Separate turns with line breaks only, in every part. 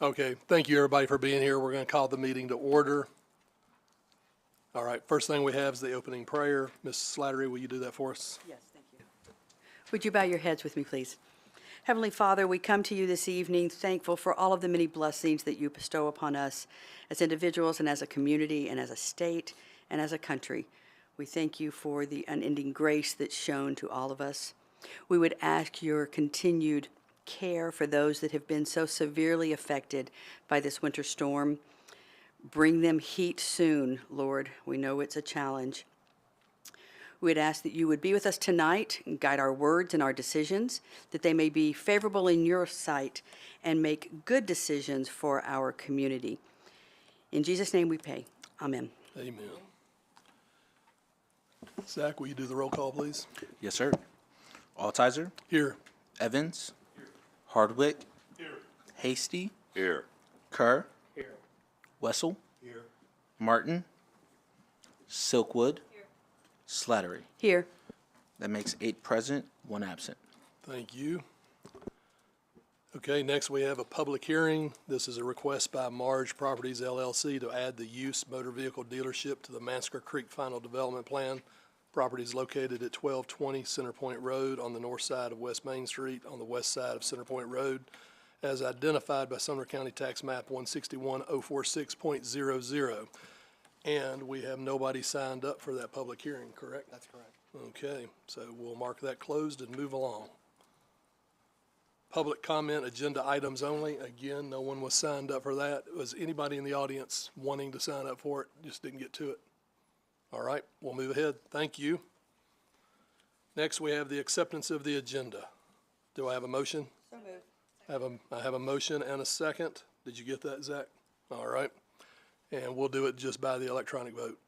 Okay, thank you, everybody, for being here. We're going to call the meeting to order. All right, first thing we have is the opening prayer. Ms. Slattery, will you do that for us?
Yes, thank you. Would you bow your heads with me, please? Heavenly Father, we come to you this evening thankful for all of the many blessings that you bestow upon us as individuals and as a community and as a state and as a country. We thank you for the unending grace that's shown to all of us. We would ask your continued care for those that have been so severely affected by this winter storm. Bring them heat soon, Lord. We know it's a challenge. We'd ask that you would be with us tonight and guide our words and our decisions, that they may be favorable in your sight and make good decisions for our community. In Jesus' name we pray. Amen.
Amen. Zach, will you do the roll call, please?
Yes, sir. Altizer.
Here.
Evans. Here. Hardwick. Here. Hasty.
Here.
Kerr.
Here.
Wessel.
Here.
Martin. Silkwood. Here. Slattery.
Here.
That makes 8 present, 1 absent.
Thank you. Okay, next we have a public hearing. This is a request by Marge Properties LLC to add the use motor vehicle dealership to the Massacre Creek Final Development Plan. Property is located at 1220 Center Point Road on the north side of West Main Street on the west side of Center Point Road, as identified by Sumner County Tax Map 161-046.00. And we have nobody signed up for that public hearing, correct?
That's correct.
Okay, so we'll mark that closed and move along. Public comment, agenda items only. Again, no one was signed up for that. Was anybody in the audience wanting to sign up for it? Just didn't get to it. All right, we'll move ahead. Thank you. Next, we have the acceptance of the agenda. Do I have a motion?
So moved.
I have a motion and a second. Did you get that, Zach? All right. And we'll do it just by the electronic vote.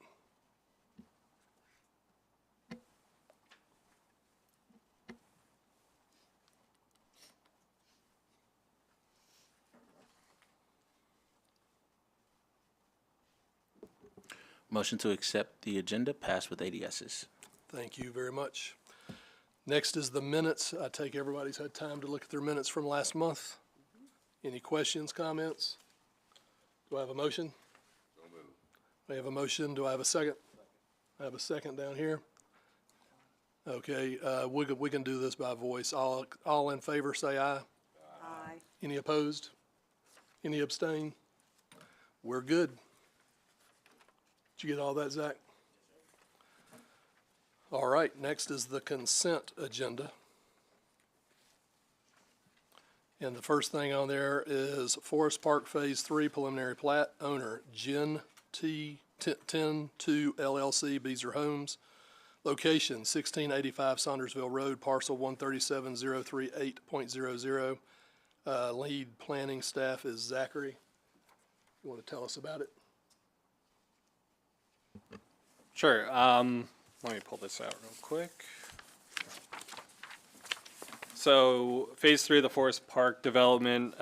Motion to accept the agenda passed with 8 yeses.
Thank you very much. Next is the minutes. I take everybody's had time to look at their minutes from last month. Any questions, comments? Do I have a motion? I have a motion. Do I have a second? I have a second down here. Okay, we can do this by voice. All in favor, say aye.
Aye.
Any opposed? Any abstain? We're good. Did you get all that, Zach? All right, next is the consent agenda. And the first thing on there is Forest Park Phase 3 preliminary plat, owner Jen T. 10-2 LLC, Beezer Homes. Location 1685 Saundersville Road, parcel 137.038.00. Lead planning staff is Zachary. You want to tell us about it?
Sure. Let me pull this out real quick. So Phase 3 of the Forest Park development,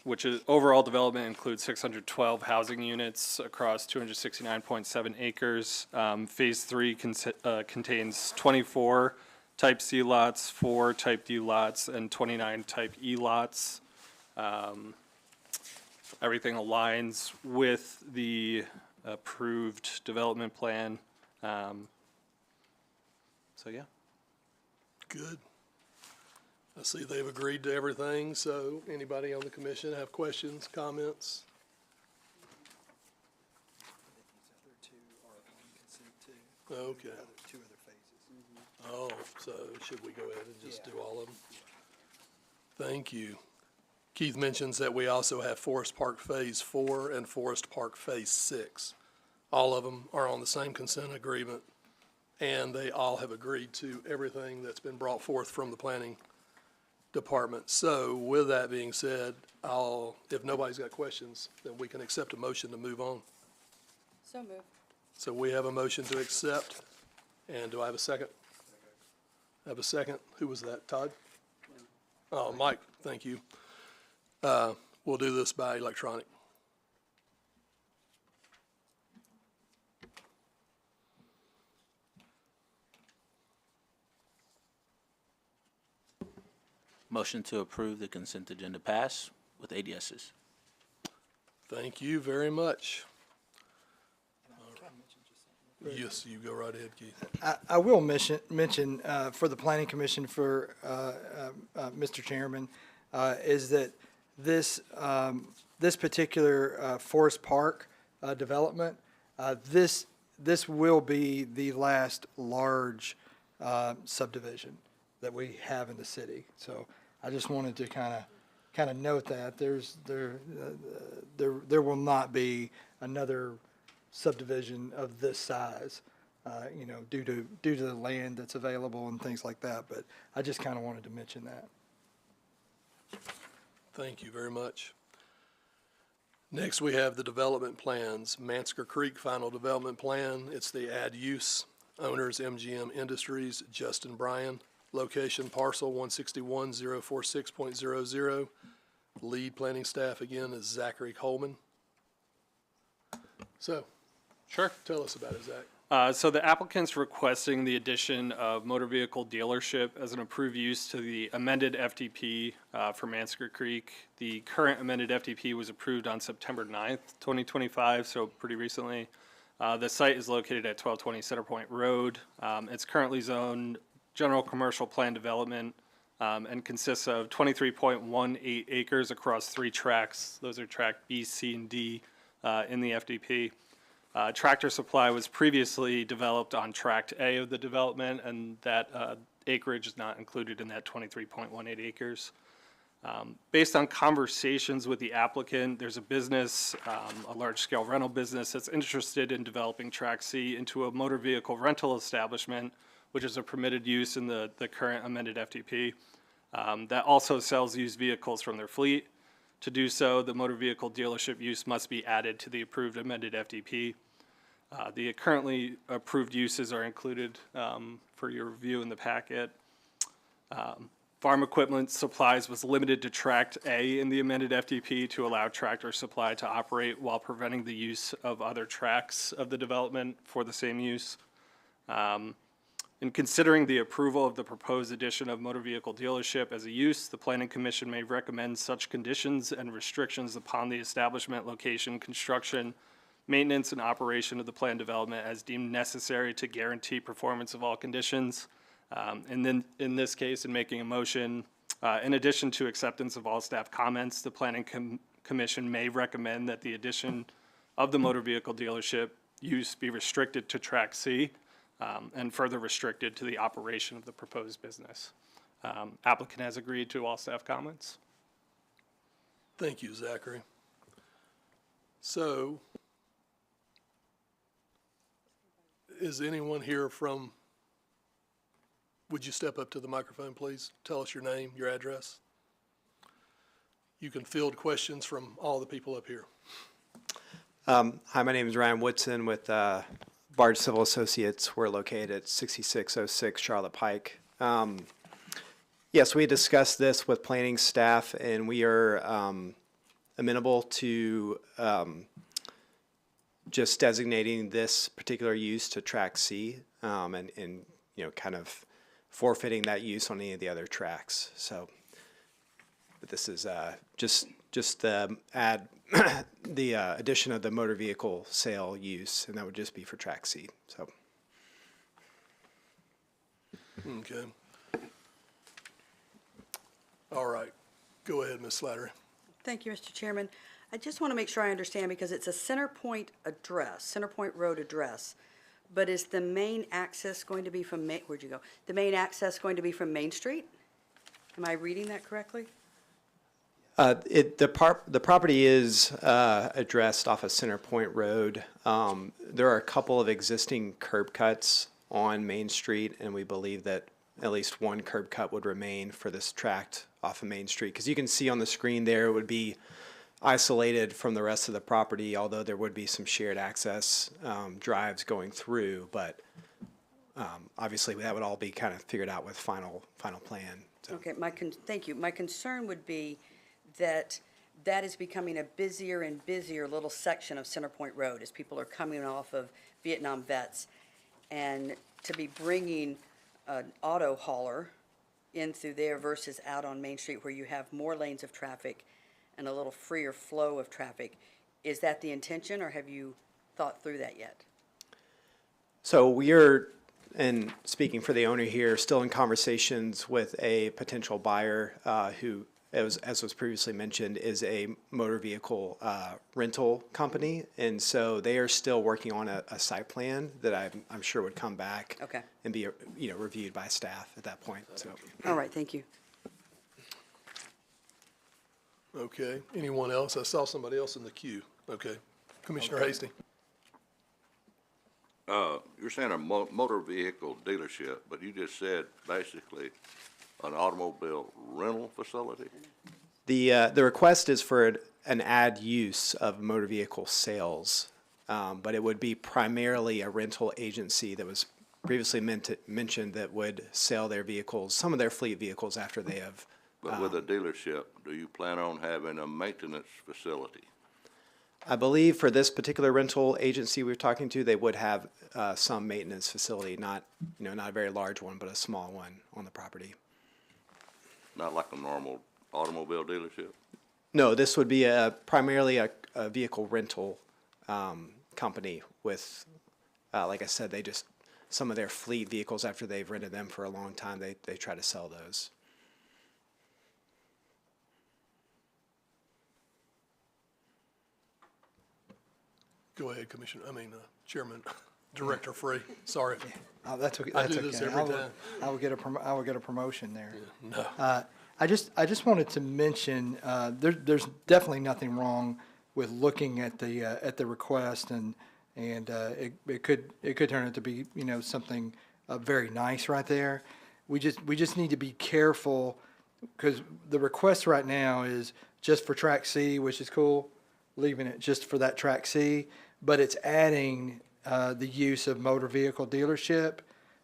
which is overall development includes 612 housing units across 269.7 acres. Phase 3 contains 24 Type C lots, 4 Type D lots, and 29 Type E lots. Everything aligns with the approved development plan. So yeah.
Good. I see they've agreed to everything, so anybody on the commission have questions, comments?
These other 2 are on consent too.
Okay.
2 other phases.
Oh, so should we go ahead and just do all of them? Thank you. Keith mentions that we also have Forest Park Phase 4 and Forest Park Phase 6. All of them are on the same consent agreement, and they all have agreed to everything that's been brought forth from the planning department. So with that being said, if nobody's got questions, then we can accept a motion to move on.
So moved.
So we have a motion to accept, and do I have a second? I have a second. Who was that, Todd? Oh, Mike, thank you. We'll do this by electronic.
Motion to approve the consent agenda pass with ADSs.
Thank you very much. Yes, you go right ahead, Keith.
I will mention for the Planning Commission for Mr. Chairman, is that this particular Forest Park development, this will be the last large subdivision that we have in the city. So I just wanted to kind of note that there will not be another subdivision of this size, due to the land that's available and things like that. But I just kind of wanted to mention that.
Thank you very much. Next, we have the development plans. Mansker Creek Final Development Plan. It's the add use. Owners, MGM Industries, Justin Bryan. Location, parcel 161,046.00. Lead planning staff, again, is Zachary Coleman. So,
Sure.
tell us about it, Zach.
So the applicant's requesting the addition of motor vehicle dealership as an approved use to the amended FDP for Mansker Creek. The current amended FDP was approved on September 9th, 2025, so pretty recently. The site is located at 1220 Centerpoint Road. It's currently zoned general commercial plan development and consists of 23.18 acres across 3 tracts. Those are track B, C, and D in the FDP. Tractor Supply was previously developed on Tract A of the development, and that acreage is not included in that 23.18 acres. Based on conversations with the applicant, there's a business, a large-scale rental business that's interested in developing Tract C into a motor vehicle rental establishment, which is a permitted use in the current amended FDP. That also sells used vehicles from their fleet. To do so, the motor vehicle dealership use must be added to the approved amended FDP. The currently approved uses are included for your review in the packet. Farm equipment supplies was limited to Tract A in the amended FDP to allow Tractor Supply to operate while preventing the use of other tracts of the development for the same use. In considering the approval of the proposed addition of motor vehicle dealership as a use, the Planning Commission may recommend such conditions and restrictions upon the establishment, location, construction, maintenance, and operation of the planned development as deemed necessary to guarantee performance of all conditions. And then, in this case, in making a motion, in addition to acceptance of all staff comments, the Planning Commission may recommend that the addition of the motor vehicle dealership use be restricted to Tract C, and further restricted to the operation of the proposed business. Applicant has agreed to all staff comments.
Thank you, Zachary. So, is anyone here from, would you step up to the microphone, please? Tell us your name, your address. You can field questions from all the people up here.
Hi, my name is Ryan Woodson with Barge Civil Associates. We're located at 6606 Charlotte Pike. Yes, we discussed this with planning staff, and we are amenable to just designating this particular use to Tract C, and kind of forfeiting that use on any of the other tracks. So, but this is just add the addition of the motor vehicle sale use, and that would just be for Tract C. So.
Okay. All right. Go ahead, Ms. Slattery.
Thank you, Mr. Chairman. I just want to make sure I understand, because it's a Centerpoint address, Centerpoint Road address, but is the main access going to be from, where'd you go? The main access going to be from Main Street? Am I reading that correctly?
The property is addressed off of Centerpoint Road. There are a couple of existing curb cuts on Main Street, and we believe that at least one curb cut would remain for this tract off of Main Street. Because you can see on the screen there, it would be isolated from the rest of the property, although there would be some shared access drives going through. But obviously, that would all be kind of figured out with final plan. So.
Okay, thank you. My concern would be that is becoming a busier and busier little section of Centerpoint Road as people are coming off of Vietnam Vets. And to be bringing an auto hauler in through there versus out on Main Street where you have more lanes of traffic, and a little freer flow of traffic. Is that the intention, or have you thought through that yet?
So we are, and speaking for the owner here, still in conversations with a potential buyer who, as was previously mentioned, is a motor vehicle rental company. And so they are still working on a site plan that I'm sure would come back
Okay.
and be, reviewed by staff at that point. So
All right, thank you.
Okay, anyone else? I saw somebody else in the queue. Okay, Commissioner Hasty.
You're saying a motor vehicle dealership, but you just said basically an automobile rental facility?
the request is for an ad use of motor vehicle sales, but it would be primarily a rental agency that was previously mentioned that would sell their vehicles, some of their fleet vehicles after they have.
But with a dealership, do you plan on having a maintenance facility?
I believe for this particular rental agency we're talking to, they would have some maintenance facility, not a very large one, but a small one on the property.
Not like a normal automobile dealership?
No, this would be primarily a vehicle rental company with, like I said, some of their fleet vehicles, after they've rented them for a long time, they try to sell those.
Go ahead, Chairman, Director Free, sorry.
That's okay.
I
That's
do this
okay.
every
I will-
time.
I will get a promotion there.
No,
I just wanted to mention, there's definitely nothing wrong with looking at the request, and it could turn out to be, something very nice right there. We just need to be careful, because the request right now is just for track C, which is cool, leaving it just for that track C, but it's adding the use of motor vehicle dealership.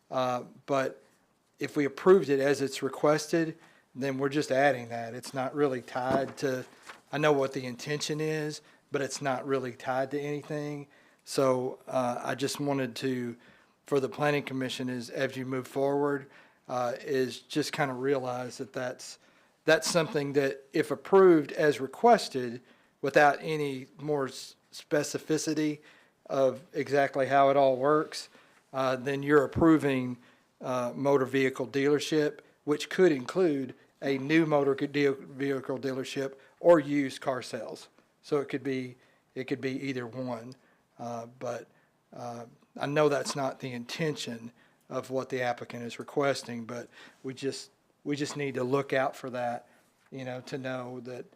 But if we approved it as it's requested, then we're just adding that. It's not really tied to, I know what the intention is, but it's not really tied to anything. So I just wanted to, for the planning commission, as you move forward, is just kind of realize that that's something that, if approved as requested, without any more specificity of exactly how it all works, then you're approving motor vehicle dealership, which could include a new motor vehicle dealership or used car sales. So it could be either one. But I know that's not the intention of what the applicant is requesting, but we just need to look out for that, to know that,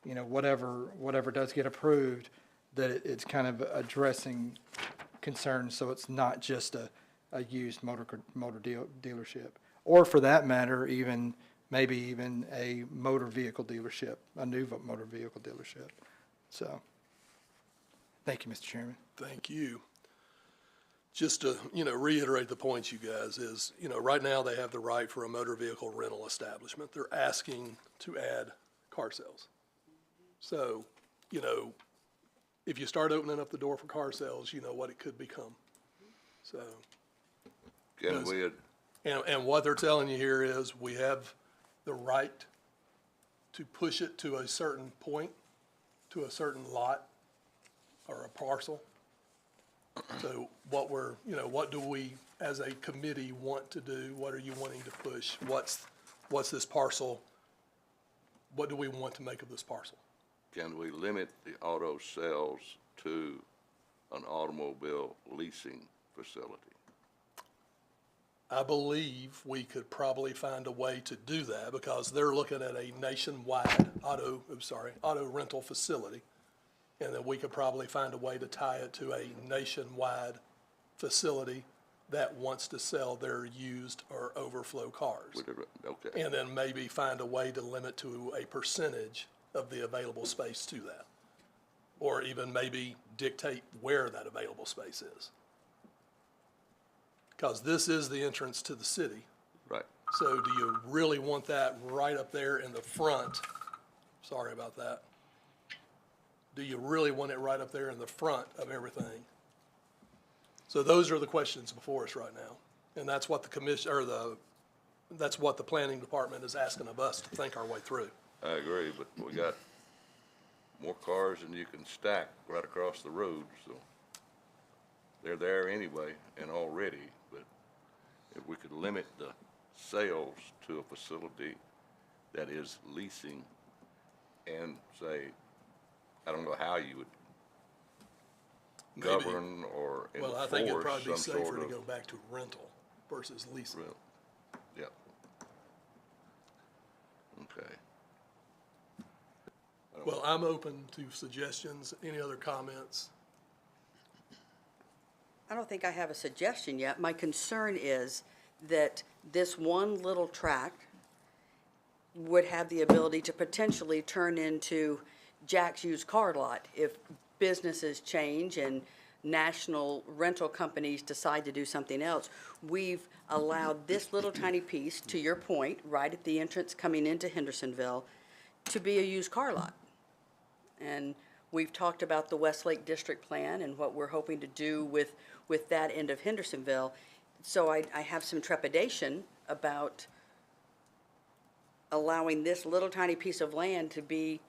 whatever does get approved, that it's kind of addressing concerns, so it's not just a used motor dealership, or for that matter, maybe even a motor vehicle dealership, a new motor vehicle dealership. So, thank you, Mr. Chairman.
thank you. Just to, reiterate the points, you guys, is, right now they have the right for a motor vehicle rental establishment. They're asking to add car sales. So, if you start opening up the door for car sales, you know what it could become. So,
Can we,
and what they're telling you here is we have the right to push it to a certain point, to a certain lot or a parcel. So what do we, as a committee, want to do? What are you wanting to push? What's this parcel? What do we want to make of this parcel?
can we limit the auto sales to an automobile leasing facility?
I believe we could probably find a way to do that, because they're looking at a nationwide auto rental facility. And then we could probably find a way to tie it to a nationwide facility that wants to sell their used or overflow cars.
Okay.
And then maybe find a way to limit to a percentage of the available space to that. Or even maybe dictate where that available space is. Because this is the entrance to the city.
Right.
So do you really want that right up there in the front? Sorry about that. Do you really want it right up there in the front of everything? So those are the questions before us right now. And that's what the commission, that's what the planning department is asking of us to think our way through.
I agree, but we got more cars than you can stack right across the road, so they're there anyway and already, but if we could limit the sales to a facility that is leasing and say, I don't know how you would
Maybe.
govern or
Well, I think it'd
enforce
probably be
some
safer
sort
to
of.
go back to rental versus leasing.
Well, yeah. Okay.
Well, I'm open to suggestions. Any other comments?
I don't think I have a suggestion yet. My concern is that this one little tract would have the ability to potentially turn into Jack's used car lot if businesses change and national rental companies decide to do something else. We've allowed this little tiny piece, to your point, right at the entrance coming into Hendersonville, to be a used car lot. And we've talked about the Westlake District Plan and what we're hoping to do with that end of Hendersonville. So I have some trepidation about allowing this little tiny piece of land to be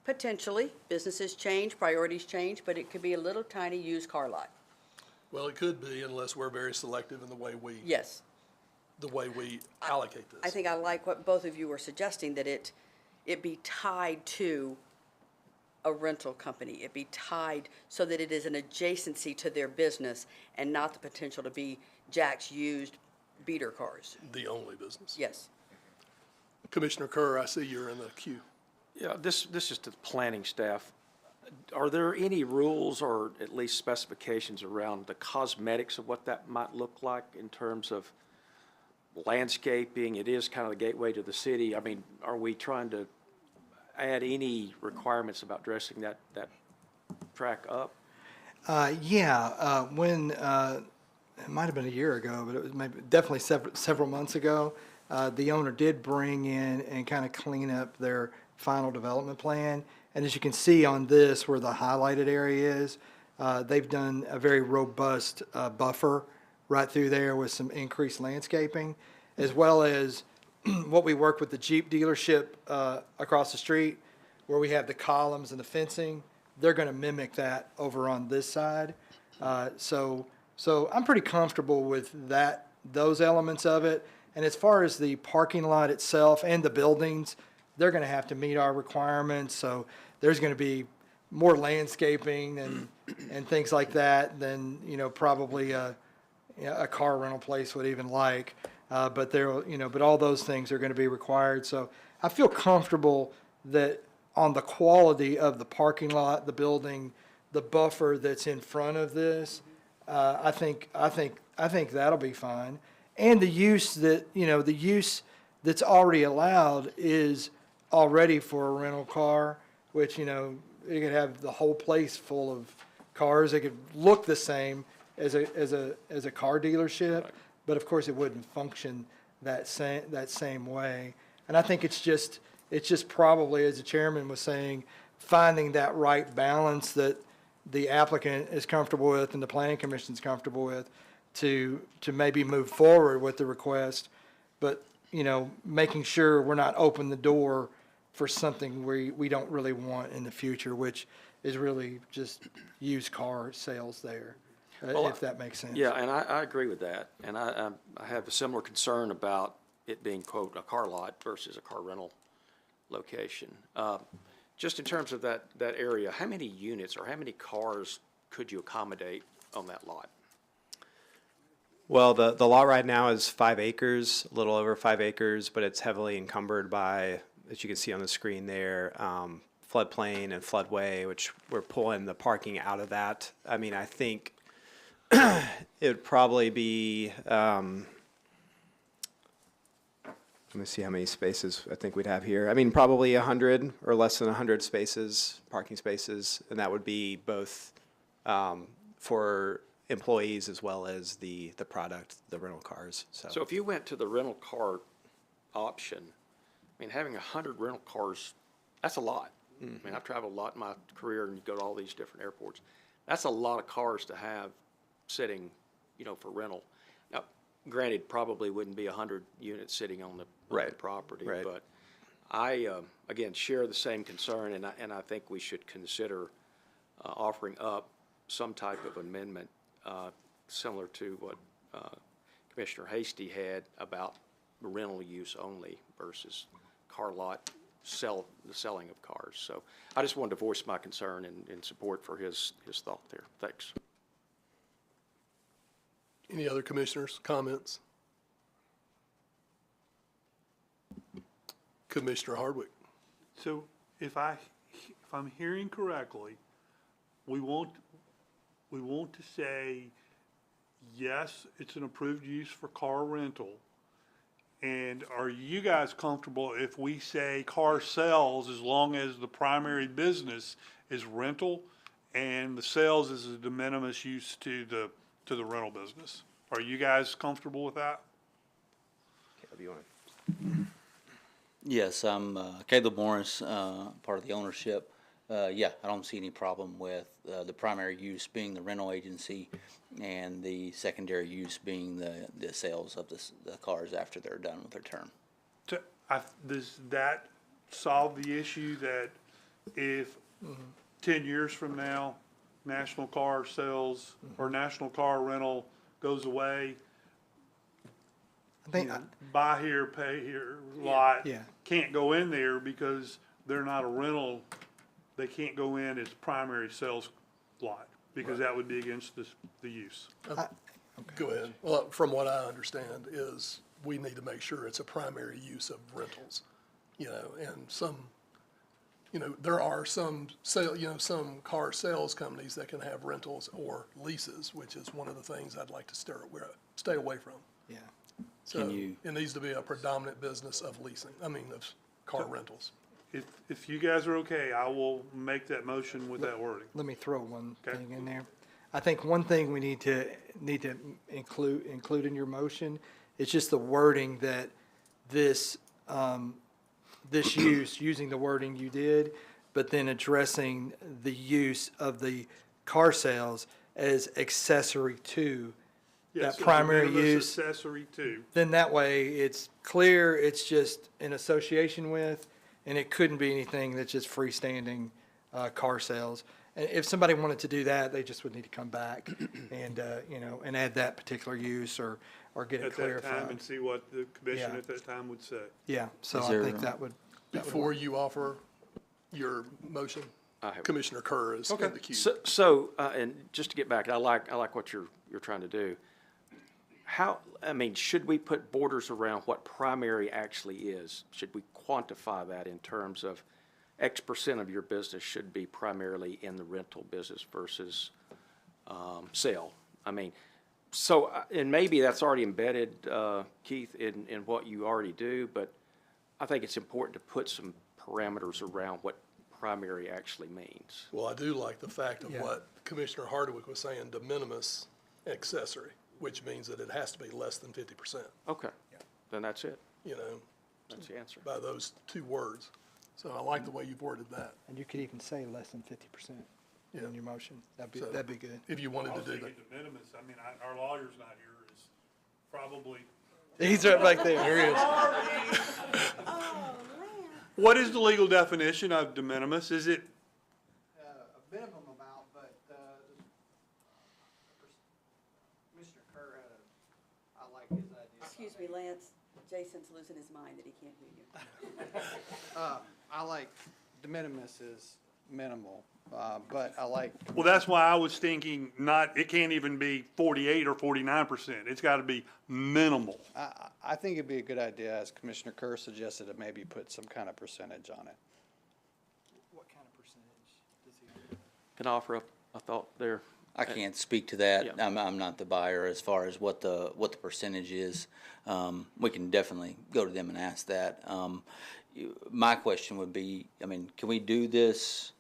potentially, businesses change, priorities change, but it could be a little tiny used car lot.
Well, it could be unless we're very selective in the way we,
Yes.
the way we allocate this.
I think I like what both of you were suggesting, that it be tied to a rental company. It be tied so that it is an adjacency to their business and not the potential to be Jack's used beater cars.
The only business.
Yes.
Commissioner Kerr, I see you're in the queue.
Yeah, this is to the planning staff. Are there any rules or at least specifications around the cosmetics of what that might look like in terms of landscaping? It is kind of the gateway to the city. I mean, are we trying to add any requirements about dressing that track up?
When, it might have been a year ago, but it was definitely several months ago, the owner did bring in and kind of clean up their final development plan. And as you can see on this, where the highlighted area is, they've done a very robust buffer right through there with some increased landscaping, as well as what we work with the Jeep dealership across the street, where we have the columns and the fencing. They're going to mimic that over on this side. So I'm pretty comfortable with those elements of it. And as far as the parking lot itself and the buildings, they're going to have to meet our requirements. So there's going to be more landscaping and things like that than, probably a car rental place would even like. But but all those things are going to be required. So I feel comfortable that on the quality of the parking lot, the building, the buffer that's in front of this, I think that'll be fine. And the use that's already allowed is already for a rental car, which, you could have the whole place full of cars. It could look the same as a car dealership, but of course it wouldn't function that same way. And I think it's just probably, as the chairman was saying, finding that right balance that the applicant is comfortable with and the planning commission is comfortable with to maybe move forward with the request, but, making sure we're not opening the door for something we don't really want in the future, which is really just used car sales there, if that makes sense.
Yeah, and I agree with that. And I have a similar concern about it being, quote, a car lot versus a car rental location. Just in terms of that area, how many units or how many cars could you accommodate on that lot?
Well, the lot right now is 5 acres, a little over 5 acres, but it's heavily encumbered by, as you can see on the screen there, floodplain and floodway, which we're pulling the parking out of that. I mean, I think it would probably be, let me see how many spaces I think we'd have here. I mean, probably 100 or less than 100 spaces, parking spaces, and that would be both for employees as well as the product, the rental cars.
So if you went to the rental car option, I mean, having 100 rental cars, that's a lot. I mean, I've traveled a lot in my career and you go to all these different airports. That's a lot of cars to have sitting, for rental. Now, granted, probably wouldn't be 100 units sitting on the property,
Right.
but again, share the same concern, and I think we should consider offering up some type of amendment similar to what Commissioner Hasty had about rental use only versus car lot the selling of cars. So I just wanted to voice my concern and support for his thought there. Thanks.
Any other commissioners' comments? Commissioner Hardwick.
So if I'm hearing correctly, we want to say, yes, it's an approved use for car rental. And are you guys comfortable if we say car sales as long as the primary business is rental and the sales is a de minimis use to the rental business? Are you guys comfortable with that?
Caleb, you want to?
Yes, I'm Caleb Morris, part of the ownership. Yeah, I don't see any problem with the primary use being the rental agency and the secondary use being the sales of the cars after they're done with their term.
Does that solve the issue that if 10 years from now, national car sales or national car rental goes away,
I think,
buy here, pay here lot
Yeah.
can't go in there because they're not a rental. They can't go in as primary sales lot because that would be against the use.
Go ahead. Well, from what I understand is we need to make sure it's a primary use of rentals, and there are some some car sales companies that can have rentals or leases, which is one of the things I'd like to stay away from.
yeah.
So it needs to be a predominant business of leasing, of car rentals.
If you guys are okay, I will make that motion with that wording.
Let me throw one
Okay.
thing in there. I think one thing we need to include in your motion is just the wording that this using the wording you did, but then addressing the use of the car sales as accessory to
Yeah,
that
so de
primary
minimis
use.
accessory to.
Then that way it's clear, it's just in association with, and it couldn't be anything that's just freestanding car sales. And if somebody wanted to do that, they just would need to come back and, and add that particular use or get it
At that time
clarified.
and see what the commission
Yeah.
at that time would say.
Yeah, so
Is
I
there,
think that would,
Before you offer your motion,
I have-
Commissioner Kerr is in the queue.
So, and just to get back, I like what you're trying to do. Should we put borders around what primary actually is? Should we quantify that in terms of X% of your business should be primarily in the rental business versus sale? And maybe that's already embedded, Keith, in what you already do, but I think it's important to put some parameters around what primary actually means.
Well, I do like the fact of
Yeah.
what Commissioner Hardwick was saying, de minimis accessory, which means that it has to be less than 50%,
Okay, then that's it.
That's
the answer.
by those two words. So I like the way you've worded that.
and you could even say less than 50%
Yeah.
in your motion.
So-
That'd be good.
If you wanted
I
to
was
do
thinking
that.
de minimis, our lawyer's not here, is probably.
He's right back there.
There he is.
What is the legal definition of de minimis? Is it,
A minimum amount, but Commissioner Kerr I like his idea.
Excuse me, Lance, Jason's losing his mind that he can't hear you.
I like, de minimis is minimal, but I like,
well, that's why I was thinking it can't even be 48 or 49%. It's gotta be minimal.
I think it'd be a good idea, as Commissioner Kerr suggested, to maybe put some kind of percentage on it.
What kind of percentage does he?
Can I offer up a thought there?
I can't speak to that.
Yeah.
I'm not the buyer as far as what the percentage is. We can definitely go to them and ask that. My question would be, can we do this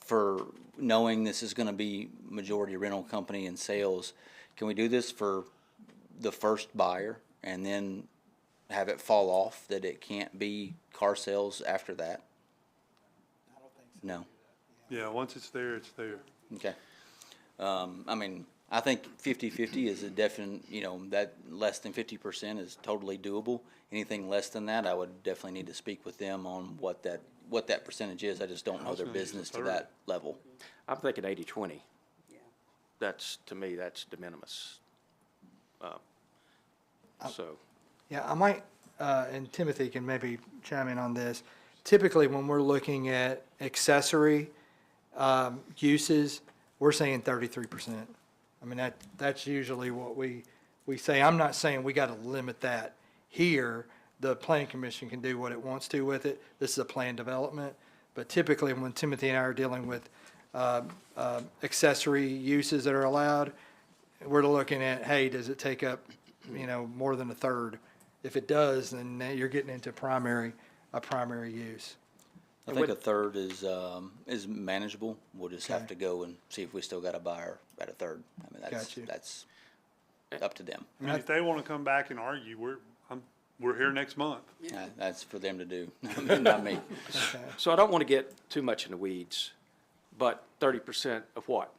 for knowing this is going to be majority rental company and sales? Can we do this for the first buyer and then have it fall off that it can't be car sales after that?
I don't think so.
No.
Yeah, once it's there, it's there.
Okay. I think 50/50 is a definite, that less than 50% is totally doable. Anything less than that, I would definitely need to speak with them on what that percentage is. I just don't know their
gonna use a
business to
third.
that level.
I'm thinking 80/20. That's, to me, that's de minimis. So,
Yeah, I might, and Timothy can maybe chime in on this. Typically, when we're looking at accessory uses, we're saying 33%. I mean, that's usually what we say. I'm not saying we got to limit that here. The planning commission can do what it wants to with it. This is a planned development. But typically, when Timothy and I are dealing with accessory uses that are allowed, we're looking at, hey, does it take up, more than a third? If it does, then you're getting into a primary use.
I think a third is manageable. We'll just have
Okay.
to go and see if we still got a buyer at a third. I mean,
Got you.
that's up to them.
I mean, if they want to come back and argue, we're here next month.
That's for them to do, not me.
so I don't want to get too much in the weeds, but 30% of what?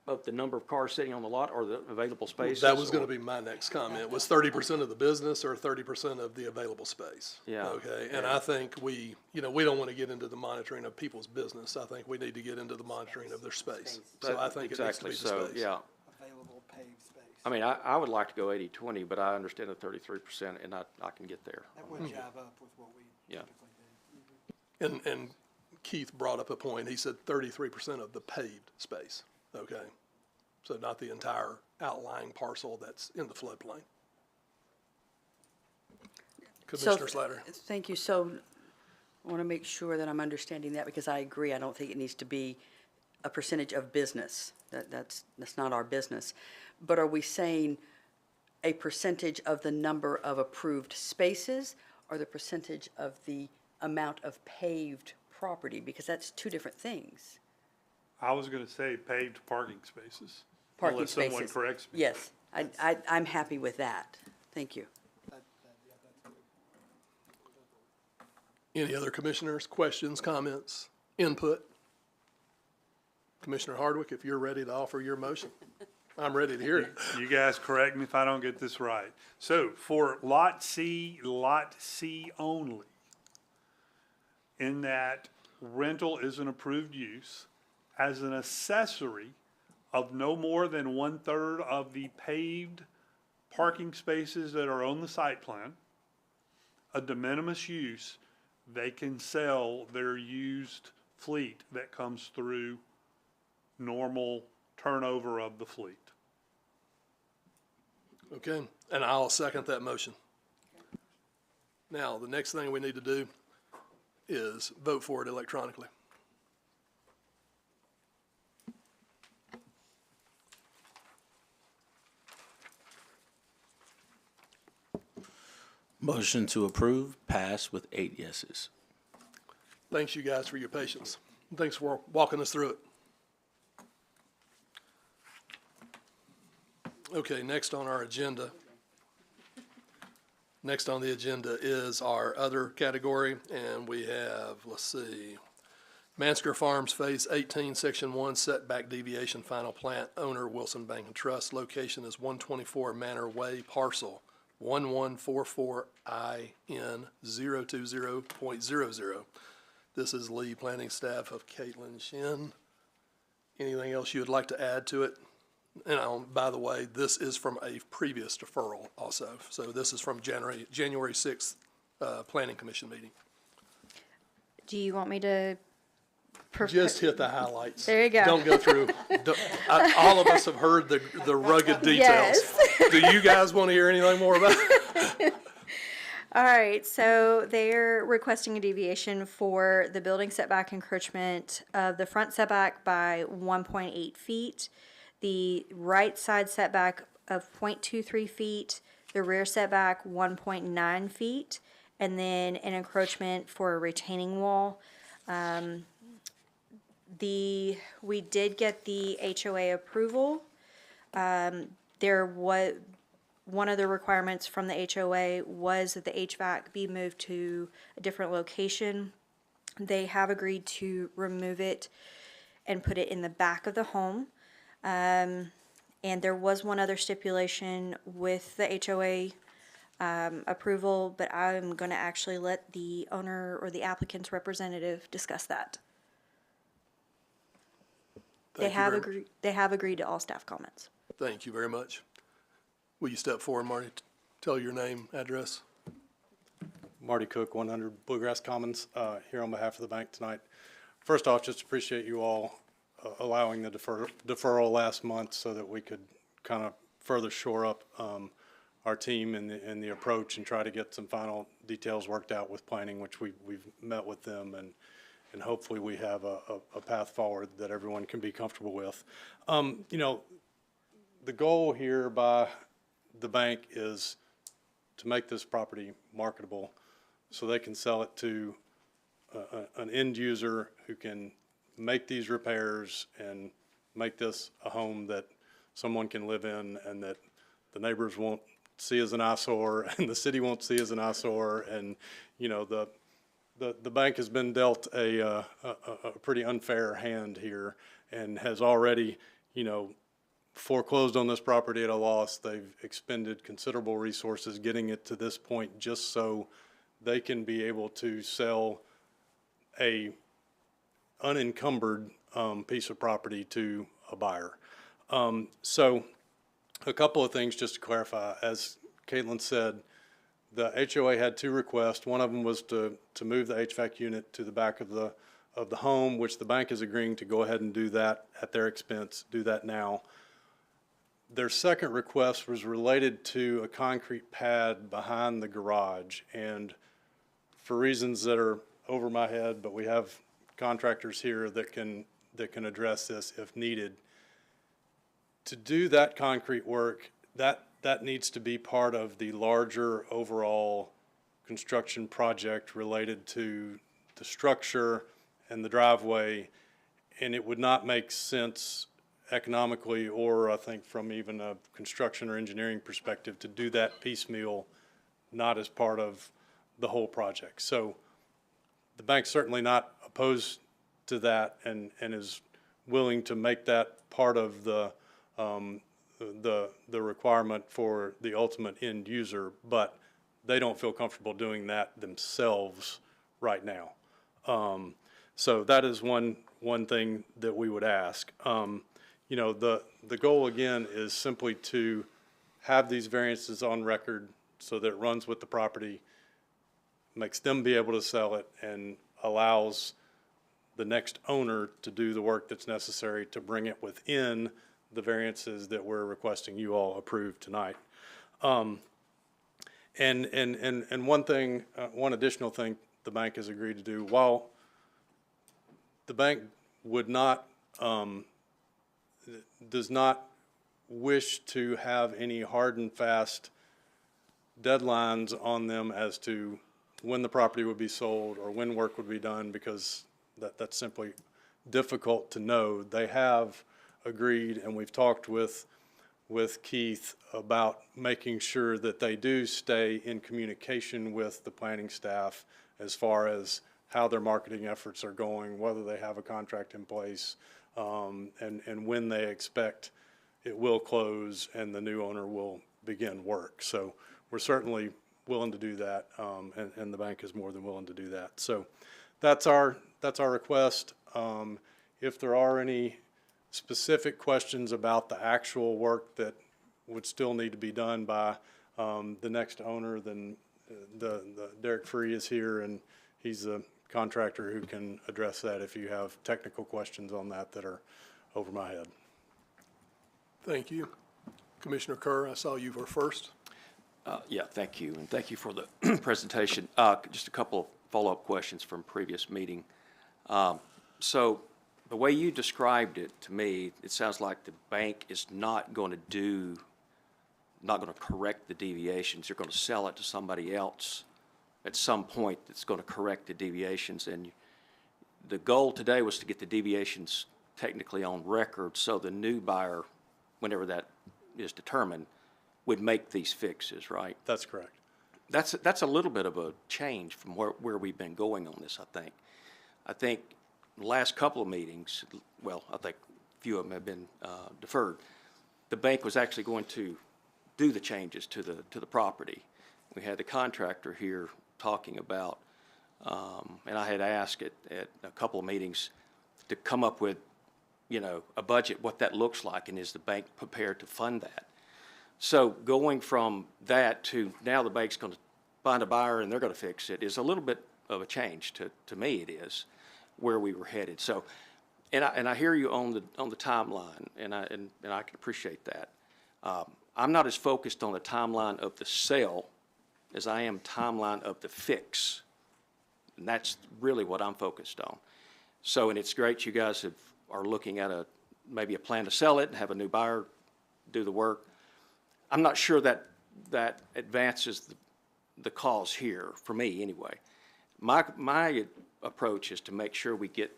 Of the number of cars sitting on the lot or the available spaces?
That was gonna
or-
be my next comment, was 30% of the business or 30% of the available space?
Yeah.
Okay, and I think we don't wanna get into the monitoring of people's business. I think we need to get into the monitoring of their space. So I think it needs to be the
Exactly,
space.
so, yeah.
Available paved space.
I mean, I would like to go 80/20, but I understand the 33%, and I can get there.
That would jive up with what we
Yeah.
typically do.
And Keith brought up a point. He said 33% of the paved space, okay? So not the entire outlying parcel that's in the floodplain. Commissioner Slatter.
Thank you. So I want to make sure that I'm understanding that, because I agree. I don't think it needs to be a percentage of business. That's not our business. But are we saying a percentage of the number of approved spaces, or the percentage of the amount of paved property? Because that's two different things.
I was going to say paved parking spaces.
Parking
Unless
spaces.
someone corrects me.
Yes, I'm happy with that. Thank you.
Any other commissioners, questions, comments, input? Commissioner Hardwick, if you're ready to offer your motion, I'm ready to hear it.
You guys correct me if I don't get this right. So for Lot C only, in that rental is an approved use, as an accessory of no more than 1/3 of the paved parking spaces that are on the site plan, a de minimis use, they can sell their used fleet that comes through normal turnover of the fleet.
Okay, and I'll second that motion. Now, the next thing we need to do is vote for it electronically.
Motion to approve, pass with 8 yeses.
Thanks, you guys, for your patience. Thanks for walking us through it. Okay, next on our agenda. Next on the agenda is our other category, and we have, let's see, Mansker Farms Phase 18, Section 1, setback deviation, final plat, owner Wilson Bank and Trust, location is 124 Manor Way, parcel 1144IN020.00. This is lead planning staff of Caitlin Shin. Anything else you would like to add to it? And by the way, this is from a previous deferral also. So this is from January 6th, Planning Commission meeting.
Do you want me to?
Just hit the highlights.
There you go.
Don't go through, all of us have heard the rugged details.
Yes.
Do you guys want to hear anything more about it?
All right, so they're requesting a deviation for the building setback encroachment of the front setback by 1.8 feet, the right side setback of 0.23 feet, the rear setback 1.9 feet, and then an encroachment for a retaining wall. We did get the HOA approval. There was, one of the requirements from the HOA was that the HVAC be moved to a different location. They have agreed to remove it and put it in the back of the home. And there was one other stipulation with the HOA approval, but I'm going to actually let the owner or the applicant's representative discuss that. They
Thank you
have
very much.
agreed. They have agreed to all staff comments.
Thank you very much. Will you step forward, Marty? Tell your name, address.
Marty Cook, 100 Bluegrass Commons, here on behalf of the bank tonight. First off, just appreciate you all allowing the deferral last month so that we could kind of further shore up our team in the approach and try to get some final details worked out with planning, which we've met with them, and hopefully we have a path forward that everyone can be comfortable with. You know, the goal here by the bank is to make this property marketable so they can sell it to an end user who can make these repairs and make this a home that someone can live in and that the neighbors won't see as an eyesore and the city won't see as an eyesore. And, you know, the bank has been dealt a pretty unfair hand here and has already, you know, foreclosed on this property at a loss. They've expended considerable resources getting it to this point just so they can be able to sell a unencumbered piece of property to a buyer. So a couple of things just to clarify. As Caitlin said, the HOA had two requests. One of them was to move the HVAC unit to the back of the home, which the bank is agreeing to go ahead and do that at their expense, do that now. Their second request was related to a concrete pad behind the garage, and for reasons that are over my head, but we have contractors here that can address this if needed. To do that concrete work, that needs to be part of the larger overall construction project related to the structure and the driveway, and it would not make sense economically or I think from even a construction or engineering perspective to do that piecemeal, not as part of the whole project. So the bank's certainly not opposed to that and is willing to make that part of the requirement for the ultimate end user, but they don't feel comfortable doing that themselves right now. So that is one thing that we would ask. You know, the goal again is simply to have these variances on record so that it runs with the property, makes them be able to sell it, and allows the next owner to do the work that's necessary to bring it within the variances that we're requesting you all approve tonight. And one thing, one additional thing the bank has agreed to do, while the bank would not, does not wish to have any hard and fast deadlines on them as to when the property would be sold or when work would be done, because that's simply difficult to know. They have agreed, and we've talked with Keith about making sure that they do stay in communication with the planning staff as far as how their marketing efforts are going, whether they have a contract in place, and when they expect it will close and the new owner will begin work. So we're certainly willing to do that, and the bank is more than willing to do that. So that's our request. If there are any specific questions about the actual work that would still need to be done by the next owner, then the Derek Free is here, and he's a contractor who can address that if you have technical questions on that that are over my head.
Thank you. Commissioner Kerr, I saw you were first.
Yeah, thank you, and thank you for the presentation. Just a couple of follow-up questions from previous meeting. So the way you described it to me, it sounds like the bank is not going to correct the deviations. They're going to sell it to somebody else at some point that's going to correct the deviations. And the goal today was to get the deviations technically on record so the new buyer, whenever that is determined, would make these fixes, right?
That's correct.
That's a little bit of a change from where we've been going on this, I think. I think the last couple of meetings, well, I think a few of them have been deferred. the bank was actually going to do the changes to the property. We had the contractor here talking about, and I had asked at a couple of meetings to come up with, a budget, what that looks like, and is the bank prepared to fund that? So going from that to now the bank's going to find a buyer and they're going to fix it is a little bit of a change to me. It is where we were headed. So, and I hear you on the timeline, and I can appreciate that. I'm not as focused on the timeline of the sale as I am timeline of the fix, and that's really what I'm focused on. So, and it's great you guys are looking at maybe a plan to sell it and have a new buyer do the work. I'm not sure that advances the cause here, for me anyway. My approach is to make sure we get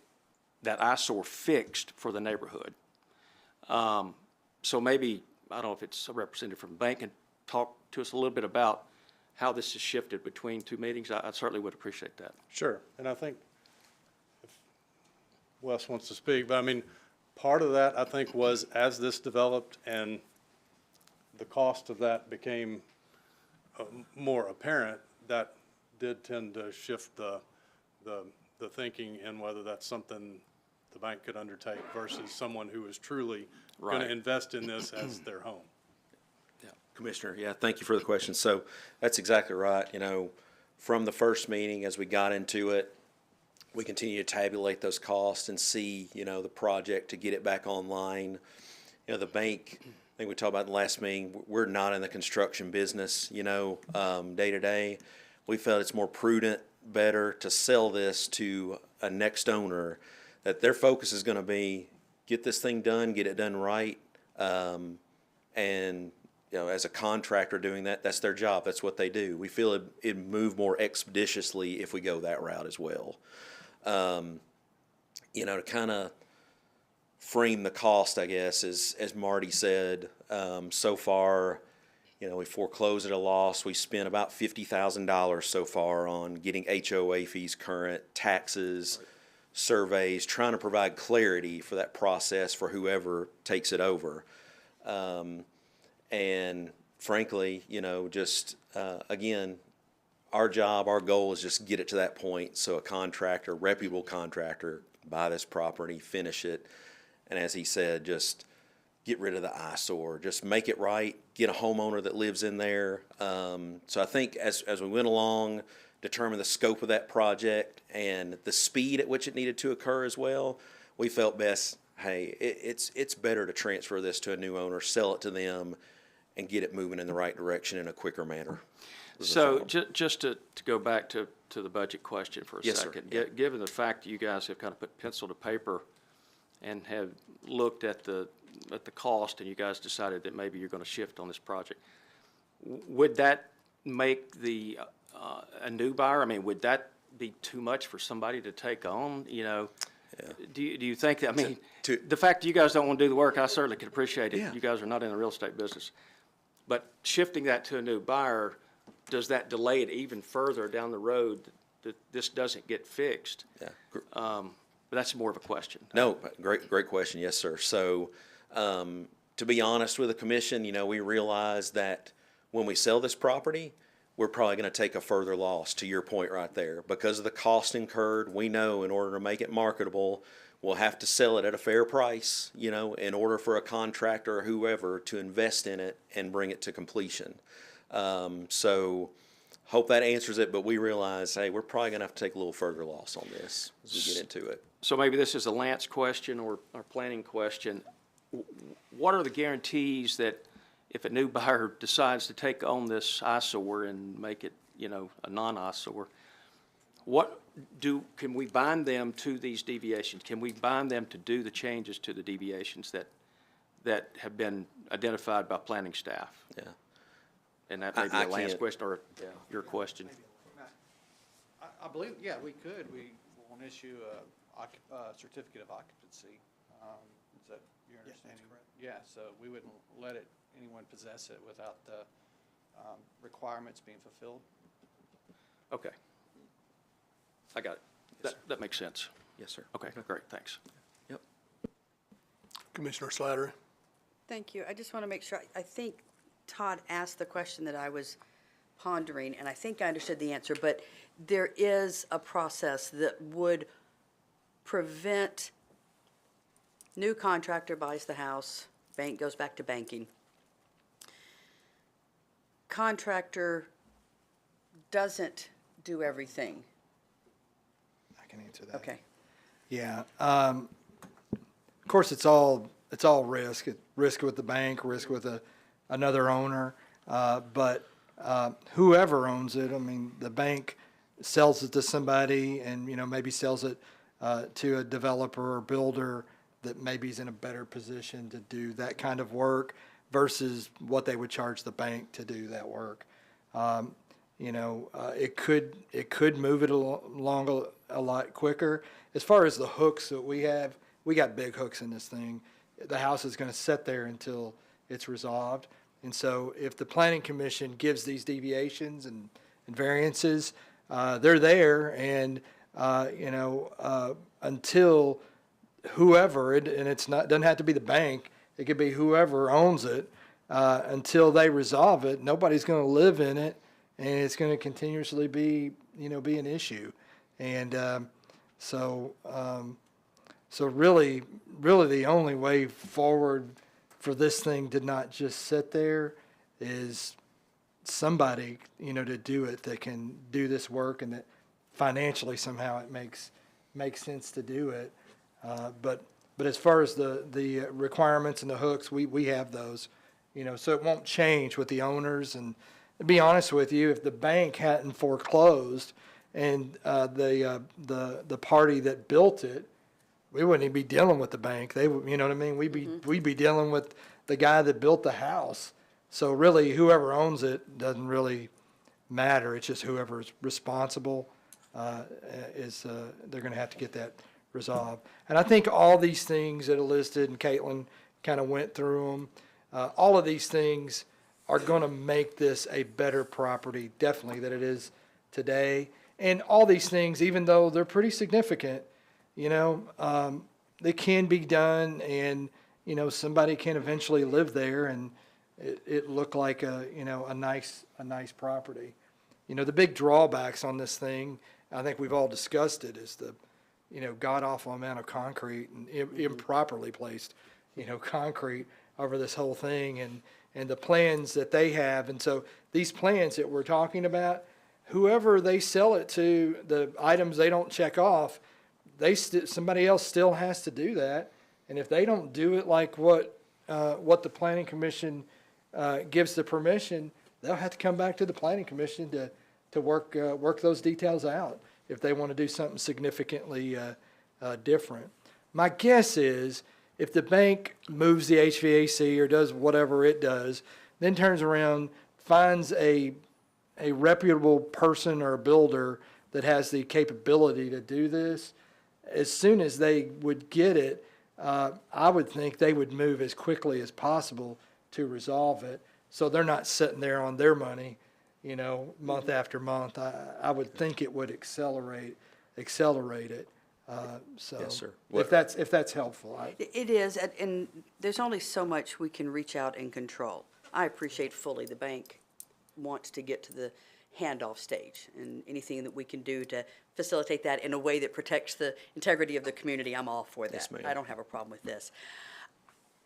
that eyesore fixed for the neighborhood. So maybe, I don't know if it's a representative from the bank, can talk to us a little bit about how this has shifted between two meetings. I certainly would appreciate that.
Sure, and I think if Wes wants to speak, but I mean, part of that, I think, was as this developed and the cost of that became more apparent, that did tend to shift the thinking in whether that's something the bank could undertake versus someone who is truly going to invest in this as their home.
Commissioner, yeah, thank you for the question. So that's exactly right. From the first meeting, as we got into it, we continue to tabulate those costs and see, the project to get it back online. The bank, I think we talked about in the last meeting, we're not in the construction business, day to day. We felt it's more prudent, better to sell this to a next owner, that their focus is going to be get this thing done, get it done right, and as a contractor doing that, that's their job. That's what they do. We feel it'd move more expeditiously if we go that route as well. To kind of frame the cost, I guess, as Marty said, so far, we foreclosed at a loss. We spent about $50,000 so far on getting HOA fees current, taxes, surveys, trying to provide clarity for that process for whoever takes it over. And frankly, again, our job, our goal is just get it to that point so a contractor, reputable contractor, buy this property, finish it, and as he said, just get rid of the eyesore, just make it right, get a homeowner that lives in there. So I think as we went along, determine the scope of that project and the speed at which it needed to occur as well, we felt best, hey, it's better to transfer this to a new owner, sell it to them, and get it moving in the right direction in a quicker manner.
So just to go back to the budget question for a
Yes, sir.
second.
Yeah.
Given the fact that you guys have kind of put pencil to paper and have looked at the cost, and you guys decided that maybe you're going to shift on this project, would that make a new buyer? I mean, would that be too much for somebody to take on? Do you think that? I mean, the fact that you guys don't want to do the work, I certainly can appreciate it.
Yeah.
You guys are not in the real estate business, but shifting that to a new buyer, does that delay it even further down the road that this doesn't get fixed?
Yeah.
But that's more of a question.
No, great question. Yes, sir. So, to be honest with the commission, we realize that when we sell this property, we're probably going to take a further loss, to your point right there. Because of the cost incurred, we know in order to make it marketable, we'll have to sell it at a fair price, in order for a contractor or whoever to invest in it and bring it to completion. So hope that answers it, but we realize, hey, we're probably going to have to take a little further loss on this as we get into it.
So maybe this is a Lance question or planning question. What are the guarantees that if a new buyer decides to take on this eyesore and make it, a non-eyesore, can we bind them to these deviations? Can we bind them to do the changes to the deviations that have been identified by planning staff?
Yeah.
And that may be a Lance question or your question.
I believe, yeah, we could. We won't issue a certificate of occupancy. Is that your understanding? Yeah, so we wouldn't let anyone possess it without the requirements being fulfilled.
Okay. I got it. That makes sense.
Yes, sir.
Okay, great, thanks.
Yep.
Commissioner Slattery?
Thank you. I just want to make sure, I think Todd asked the question that I was pondering, and I think I understood the answer, but there is a process that would prevent new contractor buys the house, bank goes back to banking. Contractor doesn't do everything.
I can answer that.
Okay.
Yeah. Of course, it's all risk. Risk with the bank, risk with another owner. But whoever owns it, I mean, the bank sells it to somebody, and maybe sells it to a developer or builder that maybe is in a better position to do that kind of work versus what they would charge the bank to do that work. It could move it along a lot quicker. As far as the hooks that we have, we got big hooks in this thing. The house is going to sit there until it's resolved. And so if the planning commission gives these deviations and variances, they're there, and until whoever, and doesn't have to be the bank, it could be whoever owns it, until they resolve it, nobody's going to live in it, and it's going to continuously be an issue. And so really the only way forward for this thing to not just sit there is somebody, to do it, that can do this work, and that financially somehow it makes sense to do it. But as far as the requirements and the hooks, we have those, so it won't change with the owners. And to be honest with you, if the bank hadn't foreclosed and the party that built it, we wouldn't even be dealing with the bank. They would, you know what I mean? We'd be dealing with the guy that built the house. So really, whoever owns it doesn't really matter. It's just whoever's responsible they're going to have to get that resolved. And I think all these things that are listed, and Caitlin kind of went through them, all of these things are going to make this a better property, definitely, than it is today. And all these things, even though they're pretty significant, they can be done, and somebody can eventually live there, and it look like a nice property. The big drawbacks on this thing, I think we've all discussed it, is the god awful amount of concrete and improperly placed concrete over this whole thing, and the plans that they have. And so these plans that we're talking about, whoever they sell it to, the items they don't check off, somebody else still has to do that. And if they don't do it like what the planning commission gives the permission, they'll have to come back to the planning commission to work those details out if they want to do something significantly different. My guess is if the bank moves the HVAC or does whatever it does, then turns around, finds a reputable person or a builder that has the capability to do this, as soon as they would get it, I would think they would move as quickly as possible to resolve it, so they're not sitting there on their money, month after month. I would think it would accelerate it. So
Yes, sir.
if that's helpful.
It is, and there's only so much we can reach out and control. I appreciate fully the bank wants to get to the handoff stage, and anything that we can do to facilitate that in a way that protects the integrity of the community, I'm all for that.
Yes, ma'am.
I don't have a problem with this.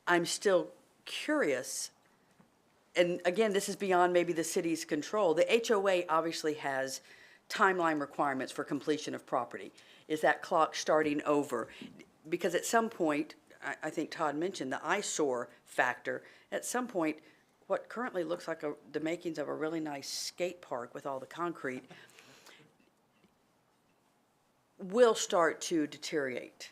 I'm still curious, and again, this is beyond maybe the city's control. The HOA obviously has timeline requirements for completion of property. Is that clock starting over? Because at some point, I think Todd mentioned the eyesore factor. At some point, what currently looks like the makings of a really nice skate park with all the concrete will start to deteriorate.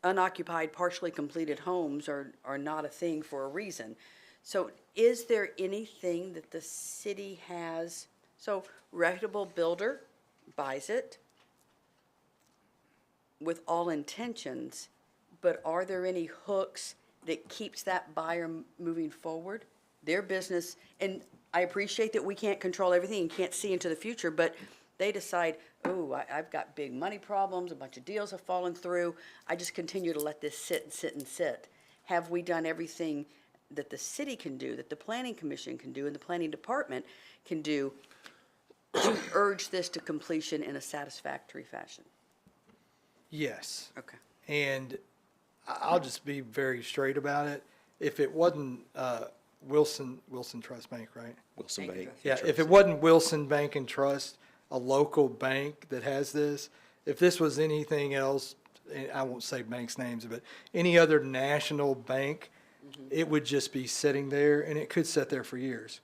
Unoccupied, partially completed homes are not a thing for a reason. So is there anything that the city has? So reputable builder buys it with all intentions, but are there any hooks that keeps that buyer moving forward? Their business, and I appreciate that we can't control everything and can't see into the future, but they decide, oh, I've got big money problems, a bunch of deals have fallen through, I just continue to let this sit and sit and sit. Have we done everything that the city can do, that the planning commission can do, and the planning department can do to urge this to completion in a satisfactory fashion?
Yes.
Okay.
And I'll just be very straight about it. If it wasn't Wilson Trust Bank, right?
Wilson Bank.
Yeah, if it wasn't Wilson Bank and Trust, a local bank that has this, if this was anything else, and I won't say banks' names, but any other national bank, it would just be sitting there, and it could sit there for years.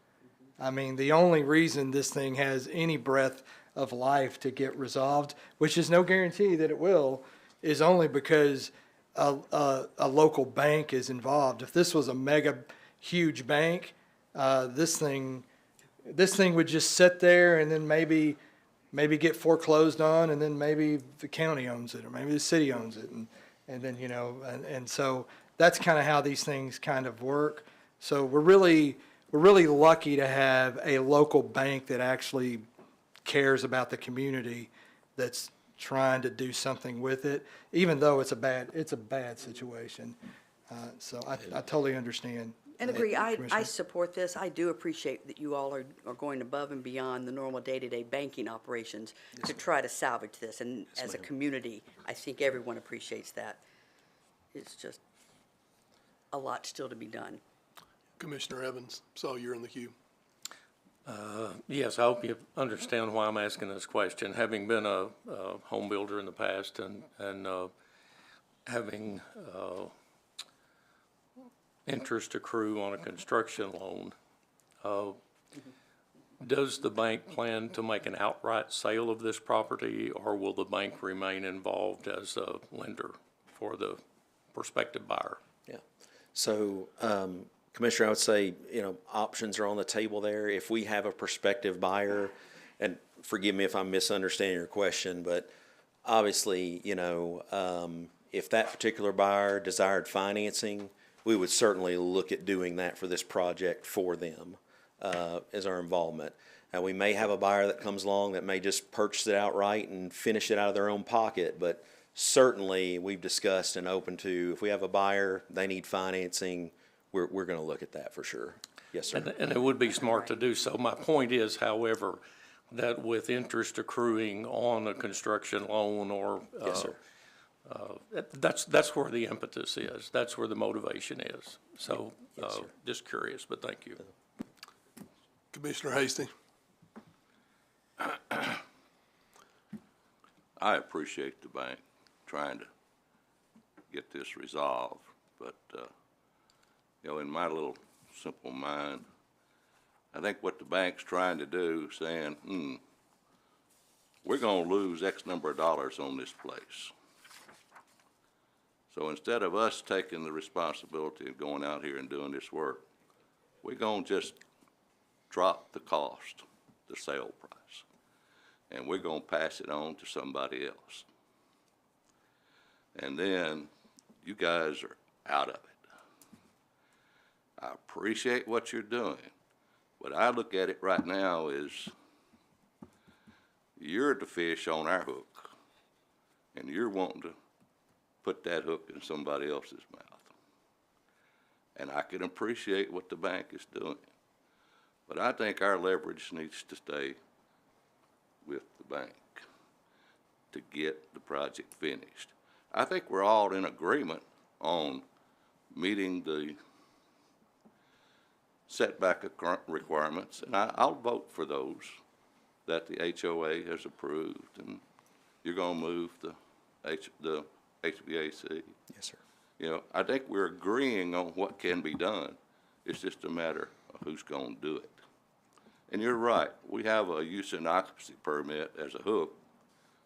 I mean, the only reason this thing has any breath of life to get resolved, which is no guarantee that it will, is only because a local bank is involved. If this was a mega huge bank, this thing would just sit there and then maybe get foreclosed on, and then maybe the county owns it, or maybe the city owns it, and then, you know, and so that's kind of how these things kind of work. So we're really lucky to have a local bank that actually cares about the community, that's trying to do something with it, even though it's a bad situation. So I totally understand.
And agree, I
Commissioner.
support this. I do appreciate that you all are going above and beyond the normal day-to-day banking operations to try to salvage this. And as a community, I think everyone appreciates that. It's just a lot still to be done.
Commissioner Evans, saw you're in the queue.
Yes, I hope you understand why I'm asking this question. Having been a home builder in the past and having interest accrue on a construction loan, does the bank plan to make an outright sale of this property, or will the bank remain involved as a lender for the prospective buyer?
Yeah. So, Commissioner, I would say, you know, options are on the table there. If we have a prospective buyer, and forgive me if I'm misunderstanding your question, but obviously, you know, if that particular buyer desired financing, we would certainly look at doing that for this project for them as our involvement. Now, we may have a buyer that comes along that may just purchase it outright and finish it out of their own pocket, but certainly we've discussed and open to, if we have a buyer, they need financing, we're going to look at that for sure. Yes, sir.
And it would be smart to do so. My point is, however, that with interest accruing on a construction loan or
Yes, sir.
That's where the impetus is. That's where the motivation is. So, just curious, but thank you.
Commissioner Hasty.
I appreciate the bank trying to get this resolved, but, you know, in my little simple mind, I think what the bank's trying to do, saying, we're gonna lose X number of dollars on this place. So instead of us taking the responsibility of going out here and doing this work, we're gonna just drop the cost, the sale price, and we're gonna pass it on to somebody else. And then you guys are out of it. I appreciate what you're doing, but I look at it right now as you're the fish on our hook, and you're wanting to put that hook in somebody else's mouth. And I can appreciate what the bank is doing, but I think our leverage needs to stay with the bank to get the project finished. I think we're all in agreement on meeting the setback requirements, and I'll vote for those that the HOA has approved, and you're gonna move the HVAC.
Yes, sir.
You know, I think we're agreeing on what can be done. It's just a matter of who's gonna do it. And you're right, we have a use and occupancy permit as a hook,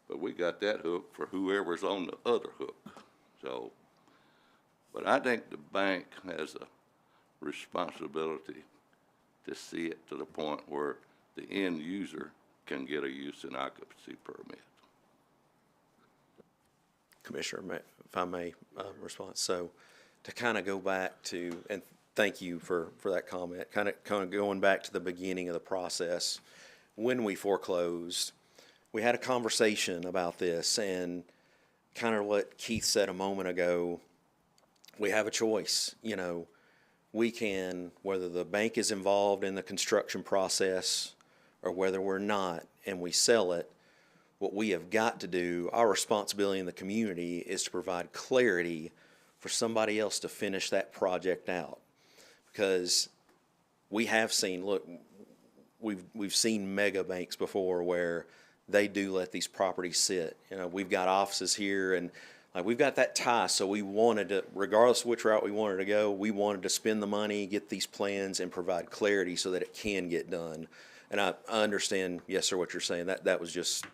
but we got that hook for whoever's on the other hook. So, but I think the bank has a responsibility to see it to the point where the end user can get a use and occupancy permit.
Commissioner, if I may respond. So to kind of go back to, and thank you for that comment, kind of going back to the beginning of the process, when we foreclosed, we had a conversation about this, and kind of what Keith said a moment ago, we have a choice. You know, we can, whether the bank is involved in the construction process or whether we're not, and we sell it, what we have got to do, our responsibility in the community is to provide clarity for somebody else to finish that project out. Because we have seen, look, we've seen mega banks before where they do let these properties sit. You know, we've got offices here, and like we've got that tie, so we wanted to, regardless of which route we wanted to go, we wanted to spend the money, get these plans, and provide clarity so that it can get done. And I understand, yes, sir, what you're saying. That was just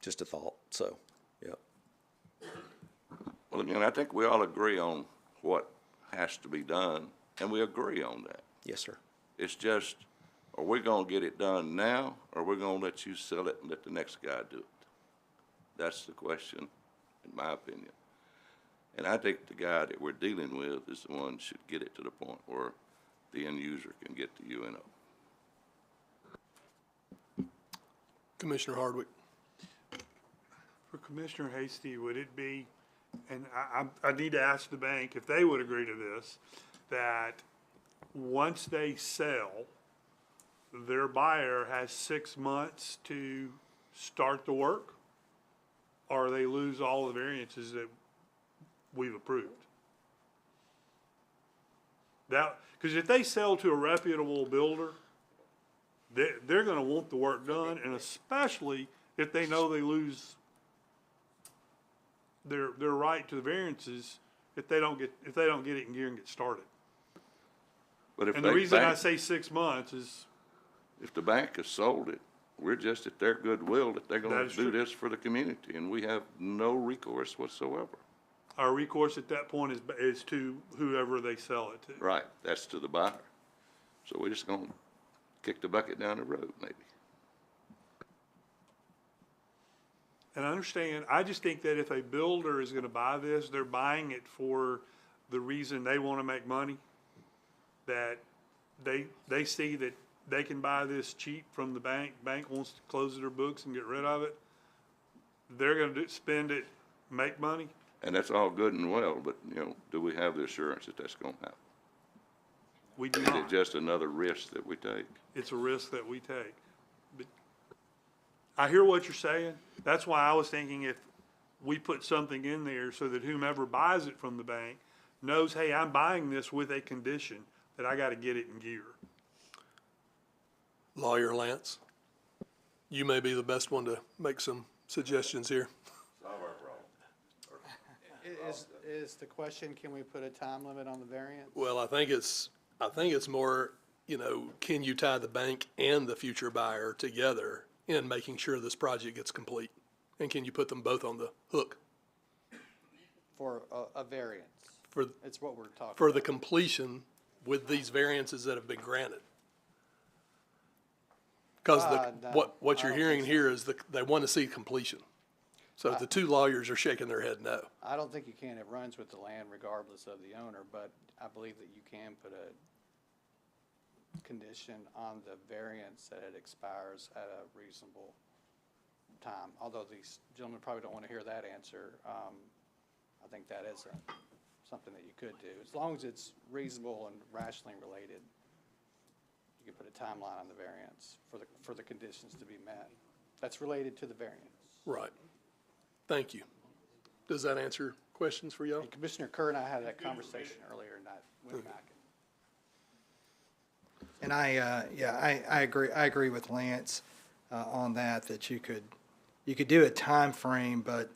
a thought. So, yeah.
Well, again, I think we all agree on what has to be done, and we agree on that.
Yes, sir.
It's just, are we gonna get it done now, or are we gonna let you sell it and let the next guy do it? That's the question, in my opinion. And I think the guy that we're dealing with is the one that should get it to the point where the end user can get the UNO.
Commissioner Hardwick.
For Commissioner Hasty, would it be, and I need to ask the bank if they would agree to this, that once they sell, their buyer has 6 months to start the work, or they lose all the variances that we've approved? That, because if they sell to a reputable builder, they're gonna want the work done, and especially if they know they lose their right to the variances if they don't get it in gear and get started.
But if
And the
they
reason I
bank-
say 6 months is,
if the bank has sold it, we're just at their goodwill that they're
That
gonna
is
do
true.
this for the community, and we have no recourse whatsoever.
our recourse at that point is to whoever they sell it to.
Right, that's to the buyer. So we're just gonna kick the bucket down the road, maybe.
And I understand, I just think that if a builder is gonna buy this, they're buying it for the reason they wanna make money. That they see that they can buy this cheap from the bank wants to close their books and get rid of it. They're gonna spend it, make money.
And that's all good and well, but, you know, do we have the assurance that that's gonna happen?
We do
Is it
not.
just another risk that we take?
It's a risk that we take. But I hear what you're saying. That's why I was thinking if we put something in there so that whomever buys it from the bank knows, hey, I'm buying this with a condition that I gotta get it in gear.
Lawyer Lance, you may be the best one to make some suggestions here.
Is the question, can we put a time limit on the variance?
Well, I think it's more, you know, can you tie the bank and the future buyer together in making sure this project gets complete? And can you put them both on the hook
For a variance?
for,
It's what we're talking about.
for the completion with these variances that have been granted? Because
No,
what
I
you're
don't
hearing
think so.
here is they want to see completion. So the two lawyers are shaking their head no.
I don't think you can. It runs with the land regardless of the owner, but I believe that you can put a condition on the variance that it expires at a reasonable time. Although these gentlemen probably don't want to hear that answer, I think that is something that you could do. As long as it's reasonable and rationally related, you can put a timeline on the variance for the conditions to be met. That's related to the variance.
Right. Thank you. Does that answer questions for y'all?
And Commissioner Kerr and I had that conversation earlier, and I went back.
And I agree with Lance on that you could do a time frame, but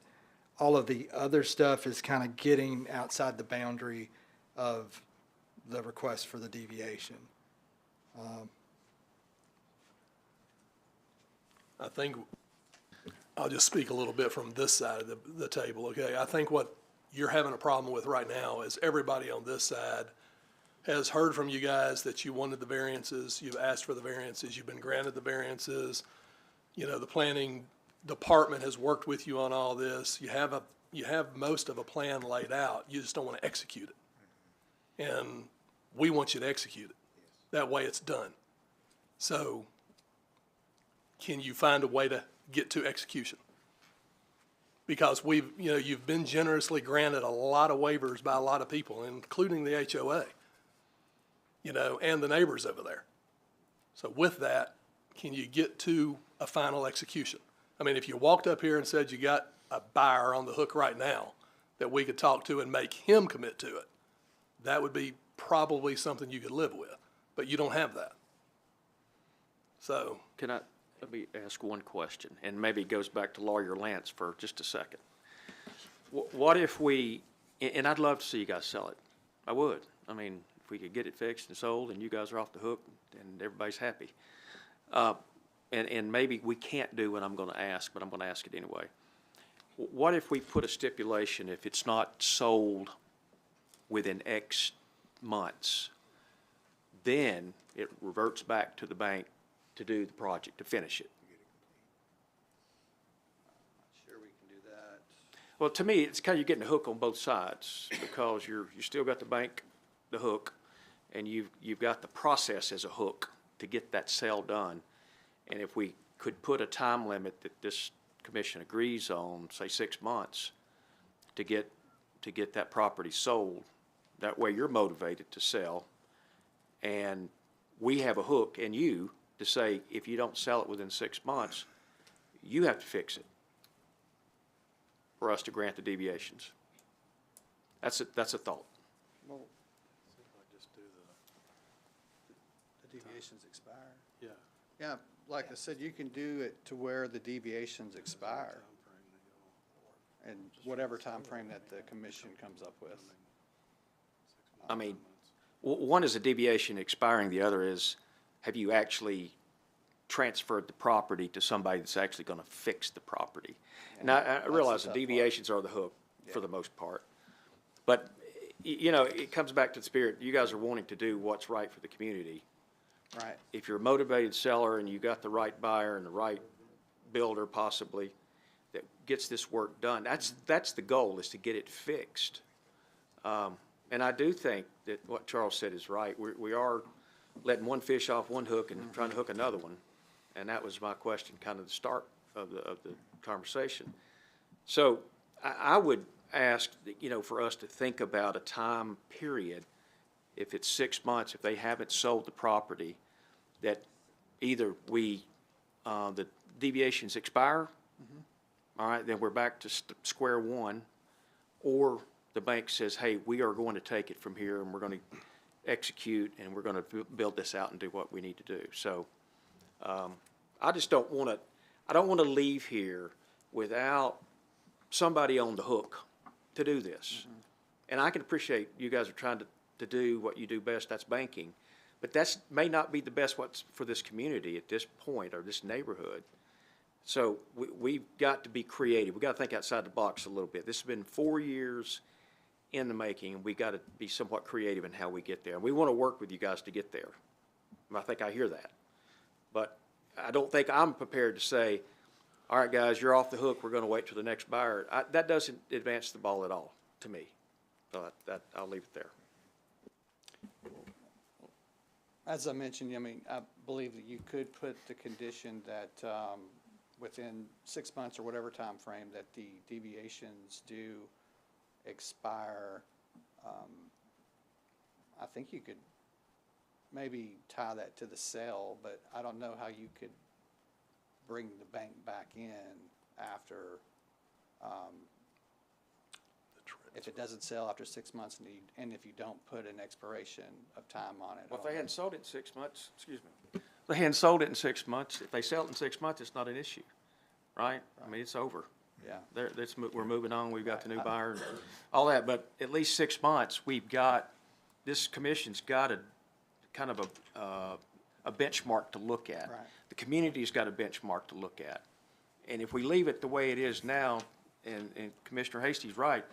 all of the other stuff is kind of getting outside the boundary of the request for the deviation.
I think, I'll just speak a little bit from this side of the table, okay? I think what you're having a problem with right now is everybody on this side has heard from you guys that you wanted the variances, you've asked for the variances, you've been granted the variances. You know, the planning department has worked with you on all this. You have most of a plan laid out, you just don't want to execute it. And we want you to execute it. That way it's done. So can you find a way to get to execution? Because you've been generously granted a lot of waivers by a lot of people, including the HOA. you know, and the neighbors over there. So with that, can you get to a final execution? I mean, if you walked up here and said you got a buyer on the hook right now that we could talk to and make him commit to it, that would be probably something you could live with, but you don't have that. So,
Let me ask one question, and maybe it goes back to Lawyer Lance for just a second. What if we, and I'd love to see you guys sell it. I would. I mean, if we could get it fixed and sold and you guys are off the hook and everybody's happy. And maybe we can't do what I'm going to ask, but I'm going to ask it anyway. What if we put a stipulation, if it's not sold within X months, then it reverts back to the bank to do the project, to finish it?
Sure, we can do that.
Well, to me, it's kind of, you're getting a hook on both sides, because you still got the bank, the hook, and you've got the process as a hook to get that sale done. And if we could put a time limit that this commission agrees on, say 6 months, to get that property sold, that way you're motivated to sell, and we have a hook in you to say, if you don't sell it within 6 months, you have to fix it for us to grant the deviations. That's a thought.
Well, the deviations expire.
Yeah.
Yeah, like I said, you can do it to where the deviations expire. And whatever time frame that the commission comes up with.
I mean, one is a deviation expiring, the other is, have you actually transferred the property to somebody that's actually going to fix the property? Now, I realize the deviations are the hook for the most part. But, you know, it comes back to the spirit. You guys are wanting to do what's right for the community.
Right.
If you're a motivated seller and you got the right buyer and the right builder possibly that gets this work done, that's the goal, is to get it fixed. And I do think that what Charles said is right. We are letting one fish off one hook and trying to hook another one. And that was my question, kind of the start of the conversation. So I would ask, you know, for us to think about a time period, if it's 6 months, if they haven't sold the property, that either the deviations expire, all right, then we're back to square one, or the bank says, hey, we are going to take it from here and we're going to execute and we're going to build this out and do what we need to do. So I just don't want to leave here without somebody on the hook to do this. And I can appreciate you guys are trying to do what you do best, that's banking. But that's may not be the best what's for this community at this point, or this neighborhood. So we've got to be creative. We've got to think outside the box a little bit. This has been 4 years in the making, and we've got to be somewhat creative in how we get there. And we want to work with you guys to get there. I think I hear that. But I don't think I'm prepared to say, all right, guys, you're off the hook. We're going to wait till the next buyer. That doesn't advance the ball at all to me. So I'll leave it there.
As I mentioned, I mean, I believe that you could put the condition that within 6 months or whatever time frame that the deviations do expire. I think you could maybe tie that to the sale, but I don't know how you could bring the bank back in after, if it doesn't sell after 6 months, and if you don't put an expiration of time on it.
Well, if they hadn't sold it in 6 months, excuse me, if they hadn't sold it in 6 months, if they sell it in 6 months, it's not an issue, right? I mean, it's over.
Yeah.
We're moving on, we've got the new buyer and all that, but at least 6 months, this commission's got a kind of a benchmark to look at.
Right.
The community's got a benchmark to look at. And if we leave it the way it is now, and Commissioner Hasty's right,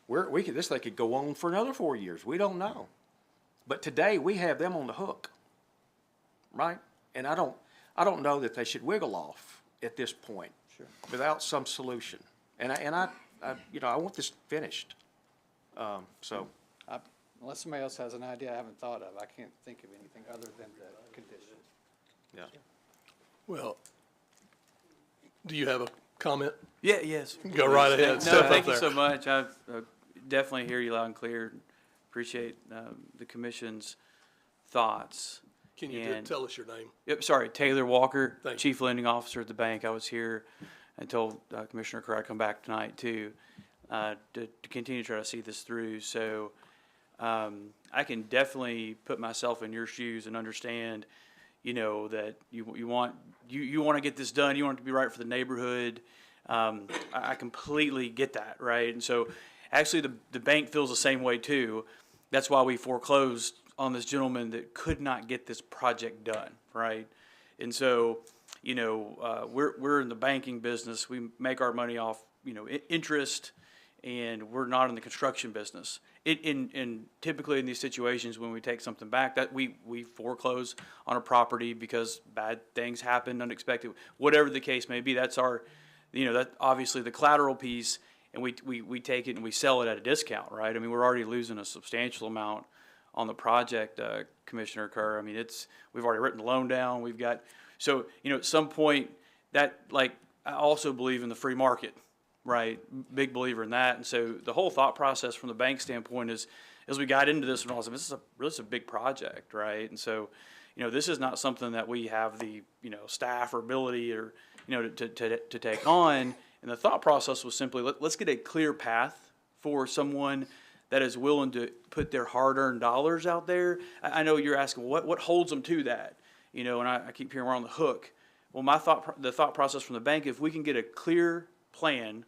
this thing could go on for another 4 years. We don't know. But today, we have them on the hook, right? And I don't know that they should wiggle off at this point without some solution. And I want this finished.
Unless somebody else has an idea I haven't thought of, I can't think of anything other than the condition.
Yeah.
well, do you have a comment?
Yes.
Go right ahead.
No,
Step up
thank you
there.
so much. I definitely hear you loud and clear. Appreciate the commission's
thoughts.
Can you
And-
tell us your name?
Yep, sorry, Taylor Walker,
Thank you.
Chief Lending Officer at the bank. I was here and told Commissioner Kerr I'd come back tonight too, to continue to try to see this through. So, I can definitely put myself in your shoes and understand, you know, that you want to get this done. You want it to be right for the neighborhood. I completely get that, right? And so, actually, the bank feels the same way too. That's why we foreclosed on this gentleman that could not get this project done, right? And so, you know, we're in the banking business. We make our money off, you know, interest, and we're not in the construction business. In typically in these situations when we take something back, that we foreclose on a property because bad things happen, unexpected, whatever the case may be. That's our, you know, that obviously the collateral piece, and we take it and we sell it at a discount, right? I mean, we're already losing a substantial amount on the project, Commissioner Kerr. I mean, we've already written the loan down. We've got, so, you know, at some point that, like, I also believe in the free market, right? Big believer in that. And so the whole thought process from the bank standpoint is, as we got into this, and all this is a big project, right? And so, you know, this is not something that we have the, you know, staff or ability or, you know, to take on. And the thought process was simply, let's get a clear path for someone that is willing to put their hard-earned dollars out there. I know you're asking, well, what holds them to that? You know, and I keep hearing we're on the hook. Well, the thought process from the bank, if we can get a clear plan,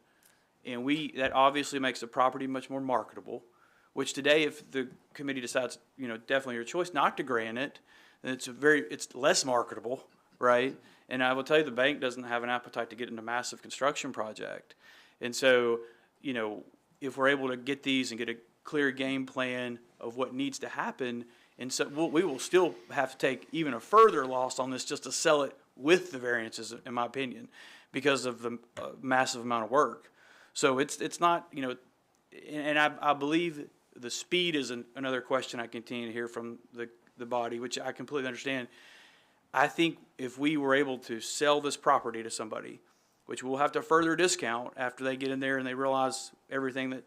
and that obviously makes the property much more marketable, which today, if the committee decides, you know, definitely your choice not to grant it, then it's less marketable, right? And I will tell you, the bank doesn't have an appetite to get into a massive construction project. And so, you know, if we're able to get these and get a clear game plan of what needs to happen, and so we will still have to take even a further loss on this just to sell it with the variances, in my opinion, because of the massive amount of work. So it's not, you know, and I believe the speed is another question I continue to hear from the body, which I completely understand. I think if we were able to sell this property to somebody, which we'll have to further discount after they get in there and they realize everything that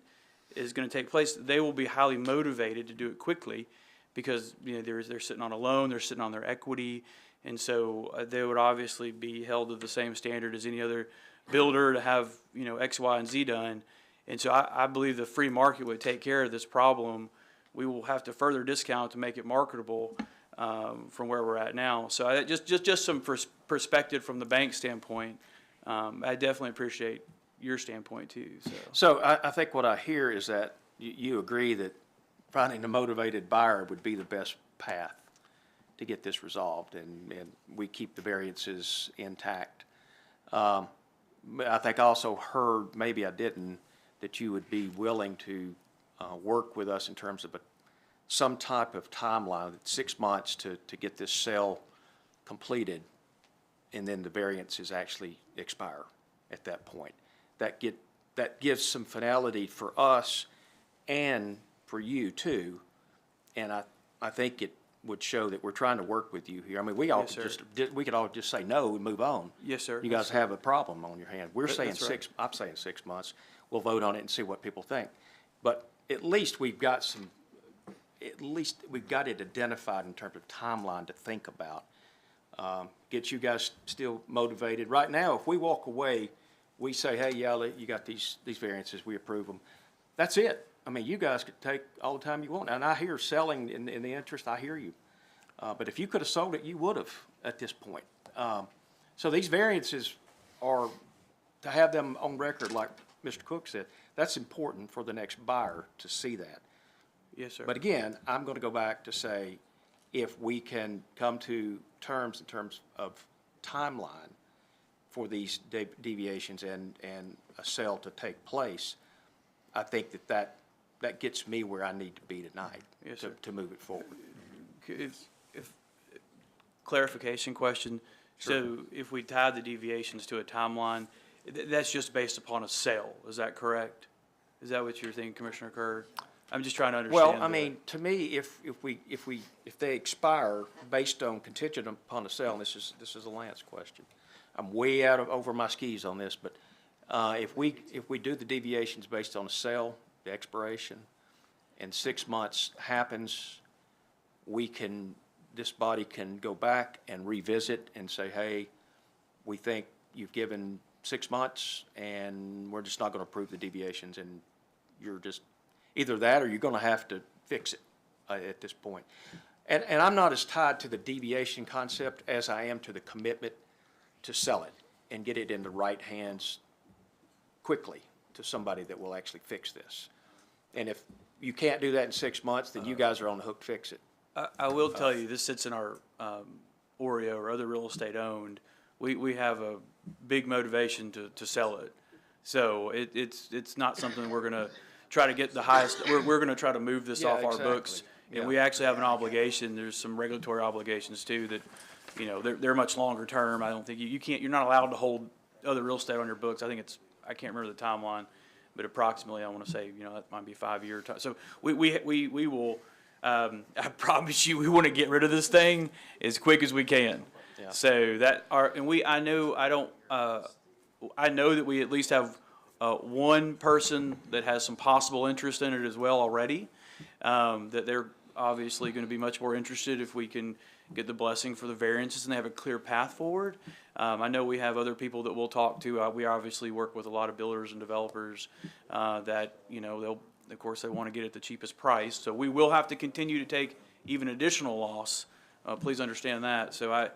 is going to take place, they will be highly motivated to do it quickly because, you know, they're sitting on a loan, they're sitting on their equity, and so they would obviously be held to the same standard as any other builder to have, you know, X, Y, and Z done. And so I believe the free market would take care of this problem. We will have to further discount to make it marketable from where we're at now. So just some perspective from the bank standpoint. I definitely appreciate your standpoint too.
So I think what I hear is that you agree that finding a motivated buyer would be the best path to get this resolved, and we keep the variances intact. I think I also heard, maybe I didn't, that you would be willing to work with us in terms of some type of timeline, 6 months to get this sale completed, and then the variances actually expire at that point. That gives some finality for us and for you too, and I think it would show that we're trying to work with you here. I mean, we could all just say no and move on.
Yes, sir.
You guys have a problem on your hand. We're saying
that's right.
I'm saying 6 months. We'll vote on it and see what people think. But at least we've got it identified in terms of timeline to think about. Get you guys still motivated. Right now, if we walk away, we say, hey, yeah, you got these variances, we approve them. That's it. I mean, you guys could take all the time you want. And I hear selling in the interest, I hear you. But if you could have sold it, you would have at this point. So these variances are, to have them on record, like Mr. Cook said, that's important for the next buyer to see that.
Yes, sir.
But again, I'm going to go back to say, if we can come to terms in terms of timeline for these deviations and a sale to take place, I think that gets me where I need to be tonight.
Yes, sir.
To move it forward.
If clarification question.
Sure.
So if we tie the deviations to a timeline, that's just based upon a sale. Is that correct? Is that what you're thinking, Commissioner Kerr? I'm just trying to understand.
Well, I mean, to me, if they expire based on contingent upon a sale, and this is a Lance question. I'm way over my skis on this, but if we do the deviations based on a sale, the expiration, and 6 months happens, we can this body can go back and revisit and say, hey, we think you've given 6 months and we're just not going to approve the deviations, and you're just, either that or you're going to have to fix it at this point. And I'm not as tied to the deviation concept as I am to the commitment to sell it and get it in the right hands quickly to somebody that will actually fix this. And if you can't do that in 6 months, then you guys are on the hook to fix it.
I will tell you, this sits in our OREO or other real estate owned. We have a big motivation to sell it. So it's not something we're gonna try to get the highest, we're gonna try to move this
Yeah,
off our
exactly.
books. And
Yeah.
we actually have an obligation, there's some regulatory obligations too that, you know, they're much longer term. I don't think you can't, you're not allowed to hold other real estate on your books. I think it's, I can't remember the timeline, but approximately, I wanna say, you know, that might be 5-year time. So we will, I promise you, we wanna get rid of this thing as quick as we can.
Yeah.
So that are, and I know that we at least have one person that has some possible interest in it as well already. That they're obviously going to be much more interested if we can get the blessing for the variances and they have a clear path forward. I know we have other people that we'll talk to. We obviously work with a lot of builders and developers that, you know, of course they want to get it at the cheapest price. So we will have to continue to take even additional loss. Please understand that. So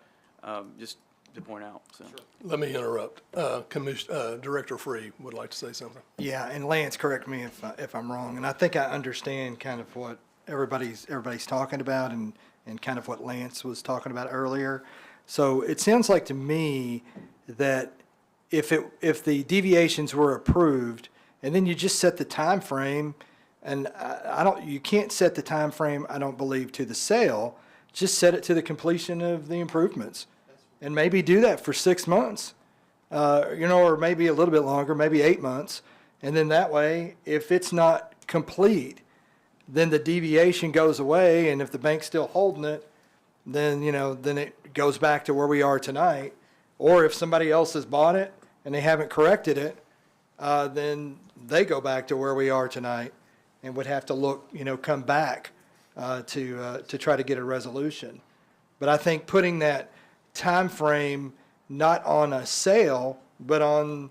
just to point out, so.
Let me interrupt. Director Free would like to say something.
Yeah, and Lance, correct me if I'm wrong, and I think I understand kind of what everybody's talking about and kind of what Lance was talking about earlier. So it sounds like to me that if the deviations were approved, and then you just set the time frame, and you can't set the time frame, I don't believe, to the sale, just set it to the completion of the improvements. And maybe do that for 6 months, you know, or maybe a little bit longer, maybe 8 months. And then that way, if it's not complete, then the deviation goes away. And if the bank's still holding it, then, you know, then it goes back to where we are tonight. Or if somebody else has bought it and they haven't corrected it, then they go back to where we are tonight and would have to look, you know, come back to try to get a resolution. But I think putting that time frame not on a sale, but on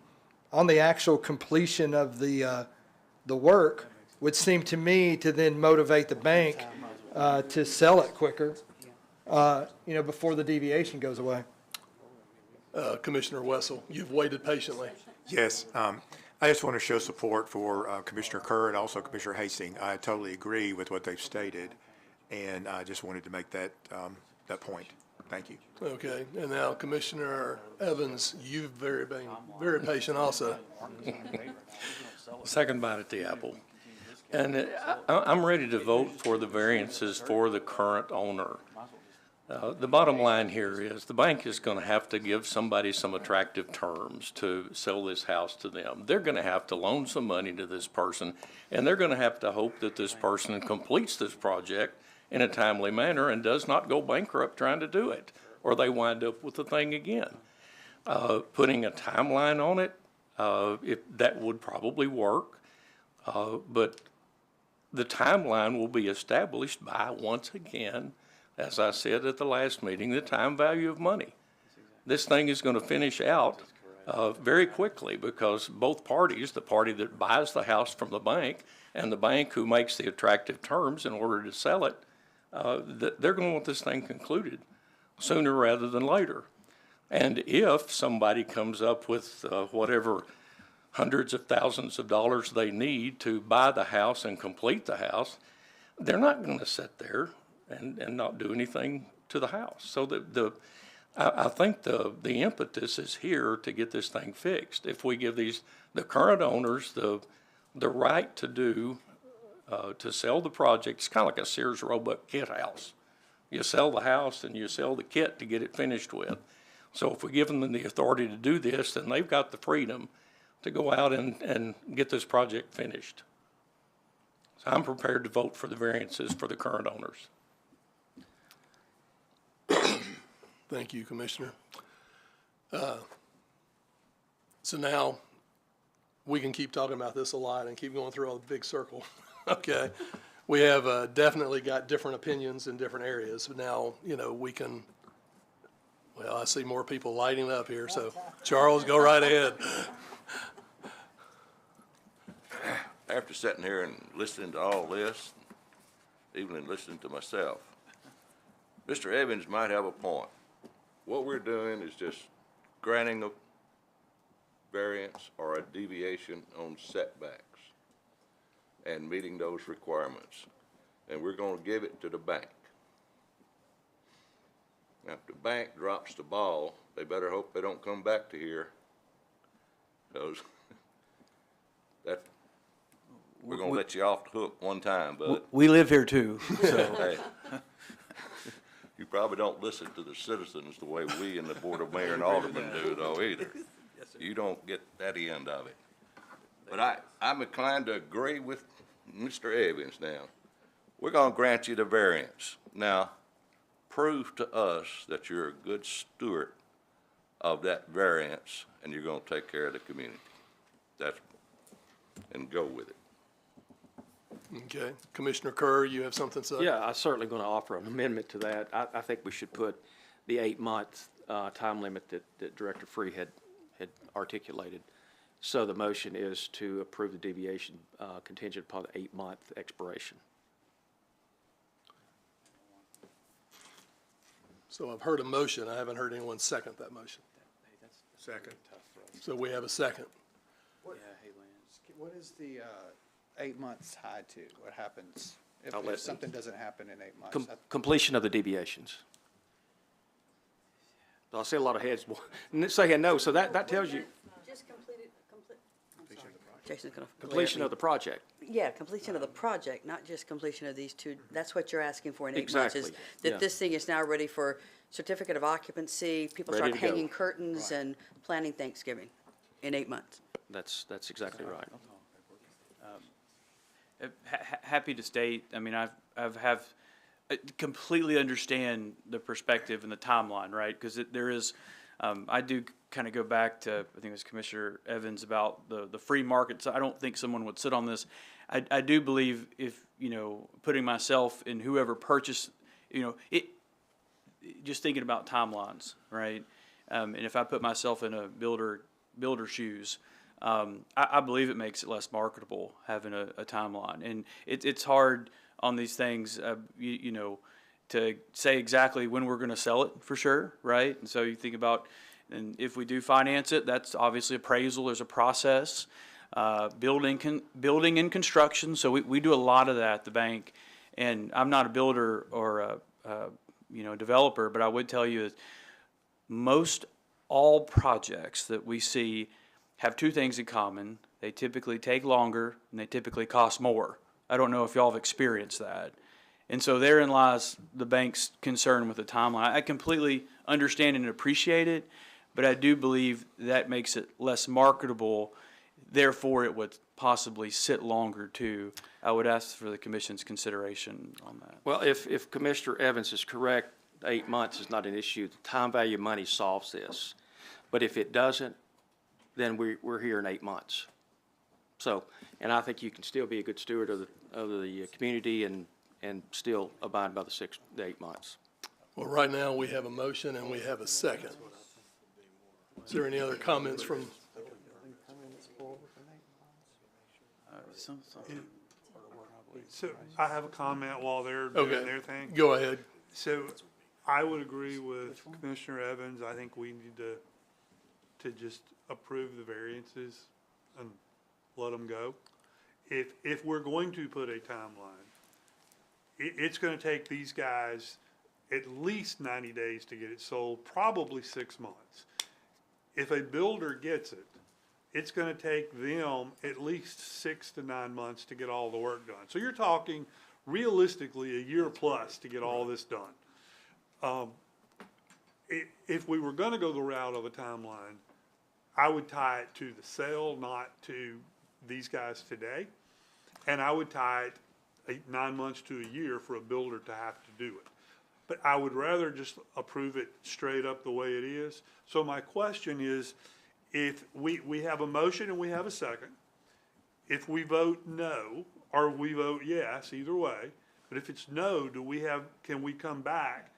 the actual completion of the work would seem to me to then motivate the bank to sell it quicker, you know, before the deviation goes away.
Commissioner Wessel, you've waited patiently.
Yes, I just want to show support for Commissioner Kerr and also Commissioner Hastings. I totally agree with what they've stated, and I just wanted to make that point. Thank you.
Okay, and now Commissioner Evans, you've been very patient also.
Second bite at the apple. And I'm ready to vote for the variances for the current owner. The bottom line here is the bank is going to have to give somebody some attractive terms to sell this house to them. They're going to have to loan some money to this person, and they're going to have to hope that this person completes this project in a timely manner and does not go bankrupt trying to do it, or they wind up with the thing again. Putting a timeline on it, if that would probably work, but the timeline will be established by, once again, as I said at the last meeting, the time value of money. This thing is going to finish out very quickly because both parties, the party that buys the house from the bank and the bank who makes the attractive terms in order to sell it, they're going to want this thing concluded sooner rather than later. And if somebody comes up with whatever hundreds of thousands of dollars they need to buy the house and complete the house, they're not going to sit there and not do anything to the house. So I think the impetus is here to get this thing fixed. If we give the current owners the right to sell the project, it's kind of like a Sears Roebuck kit house. You sell the house and you sell the kit to get it finished with. So if we give them the authority to do this, then they've got the freedom to go out and get this project finished. So I'm prepared to vote for the variances for the current owners.
Thank you, Commissioner. So now we can keep talking about this a lot and keep going through a big circle. Okay. we have definitely got different opinions in different areas. Now, we can, well, I see more people lighting up here, so Charles, go right ahead.
After sitting here and listening to all this, even in listening to myself, Mr. Evans might have a point. What we're doing is just granting a variance or a deviation on setbacks and meeting those requirements. And we're gonna give it to the bank. Now, if the bank drops the ball, they better hope they don't come back to here, because that, we're gonna let you off the hook one time, but
We live here too, so.
hey, you probably don't listen to the citizens the way we and the Board of Mayor and Aldermen do though either. You don't get that end of it. But I'm inclined to agree with Mr. Evans now. We're gonna grant you the variance. Now, prove to us that you're a good steward of that variance and you're gonna take care of the community. And go with it.
Okay. Commissioner Kerr, you have something to say?
Yeah, I'm certainly going to offer an amendment to that. I think we should put the 8-month time limit that Director Free had articulated. So the motion is to approve the deviation contingent upon the 8-month expiration.
So I've heard a motion. I haven't heard anyone second that motion.
Second.
So we have a second.
What is the 8 months tied to? What happens if something doesn't happen in 8 months?
Completion of the deviations. I'll see a lot of heads saying no, so that tells you
Just completed, Jason's gonna.
completion of the project.
Yeah, completion of the project, not just completion of these two. That's what you're asking for in 8 months, is
Exactly,
that
yeah.
this thing is now ready for certificate of occupancy, people
Ready
start
to go.
hanging curtains and planning Thanksgiving in 8 months.
That's exactly right.
Happy to state, I mean, I completely understand the perspective and the timeline, right? Because there is, I do kind of go back to, I think it was Commissioner Evans about the free market. So I don't think someone would sit on this. I do believe if, putting myself in whoever purchased, just thinking about timelines, right? And if I put myself in a builder shoes, I believe it makes it less marketable having a timeline. And it's hard on these things, to say exactly when we're going to sell it for sure, right? And so you think about, and if we do finance it, that's obviously appraisal. There's a process, building and construction. So we do a lot of that at the bank. And I'm not a builder or a developer, but I would tell you that most all projects that we see have two things in common. They typically take longer and they typically cost more. I don't know if y'all have experienced that. And so therein lies the bank's concern with the timeline. I completely understand and appreciate it, but I do believe that makes it less marketable. Therefore, it would possibly sit longer too. I would ask for the commission's consideration on that.
Well, if Commissioner Evans is correct, 8 months is not an issue. The time value of money solves this. But if it doesn't, then we're here in 8 months. So, and I think you can still be a good steward of the community and still abide by the 8 months.
Well, right now, we have a motion and we have a second. Is there any other comments from?
So I have a comment while they're
Okay,
doing their thing.
go ahead.
So I would agree with Commissioner Evans. I think we need to just approve the variances and let them go. If we're going to put a timeline, it's gonna take these guys at least 90 days to get it sold, probably 6 months. If a builder gets it, it's gonna take them at least 6 to 9 months to get all the work done. So you're talking realistically a year plus to get all this done. If we were gonna go the route of a timeline, I would tie it to the sale, not to these guys today. And I would tie it 9 months to a year for a builder to have to do it. But I would rather just approve it straight up the way it is. So my question is, if we have a motion and we have a second, if we vote no or we vote yes, either way. But if it's no, can we come back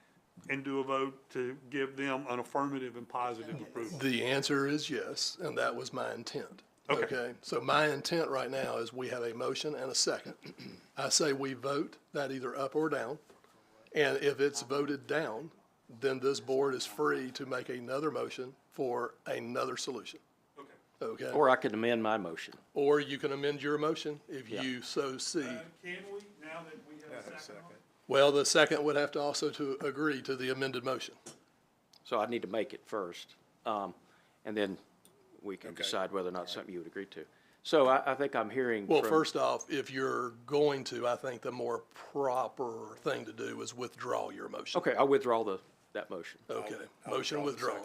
and do a vote to give them an affirmative and positive approval?
The answer is yes, and that was my intent.
Okay.
So my intent right now is we have a motion and a second. I say we vote that either up or down, and if it's voted down, then this board is free to make another motion for another solution. Okay?
Or I could amend my motion.
Or you can amend your motion if you so see.
Can we, now that we have a second?
Well, the second would have to also to agree to the amended motion.
So I need to make it first, and then we can decide whether or not something you would agree to. So I think I'm hearing
Well,
from-
first off, if you're going to, I think the more proper thing to do is withdraw your motion.
Okay, I'll withdraw that motion.
Okay, motion withdrawn.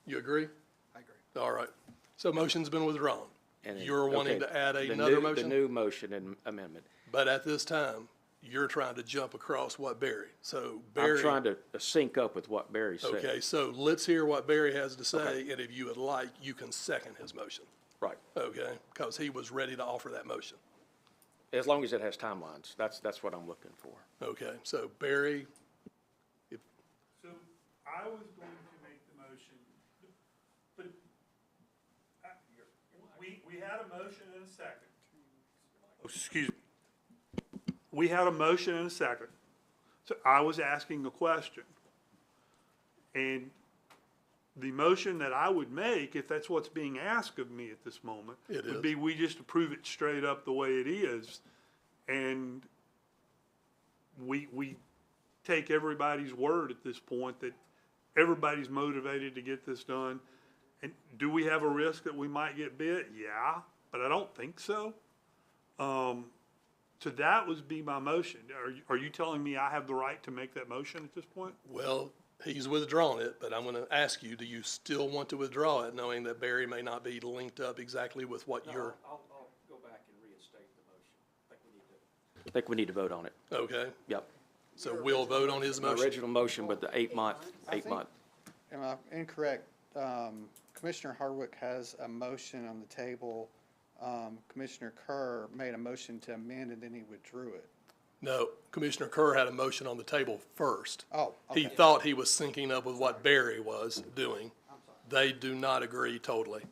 You agree? I agree. All right. So motion's been withdrawn.
And then-
You're wanting
okay,
to add
the
another
new-
motion?
The new motion and amendment.
But at this time, you're trying to jump across what Barry, so
I'm
Barry.
trying to sync up with what Barry said.
Okay, so let's hear what Barry has to say, and if you would like, you can second his motion.
Right.
Okay, because he was ready to offer that motion.
As long as it has timelines, that's what I'm looking for.
Okay, so Barry,
So I was going to make the motion, but we had a motion and a second. Oh, excuse me. We had a motion and a second. So I was asking a question. And the motion that I would make, if that's what's being asked of me at this moment,
It
would
is.
be we just approve it straight up the way it is. And we take everybody's word at this point that everybody's motivated to get this done. And do we have a risk that we might get bit? Yeah, but I don't think so. So that would be my motion. Are you telling me I have the right to make that motion at this point?
well, he's withdrawn it, but I'm going to ask you, do you still want to withdraw it, knowing that Barry may not be linked up exactly with what you're,
I'll go back and reinstate the motion. I think we need to vote on it.
okay?
Yep.
So we'll vote on his
My
motion.
original motion with the 8 month.
Am I incorrect? Commissioner Hardwick has a motion on the table. Commissioner Kerr made a motion to amend and then he withdrew it.
No, Commissioner Kerr had a motion on the table first.
Oh,
He
okay.
thought he was syncing up with what Barry was doing. They do not agree totally.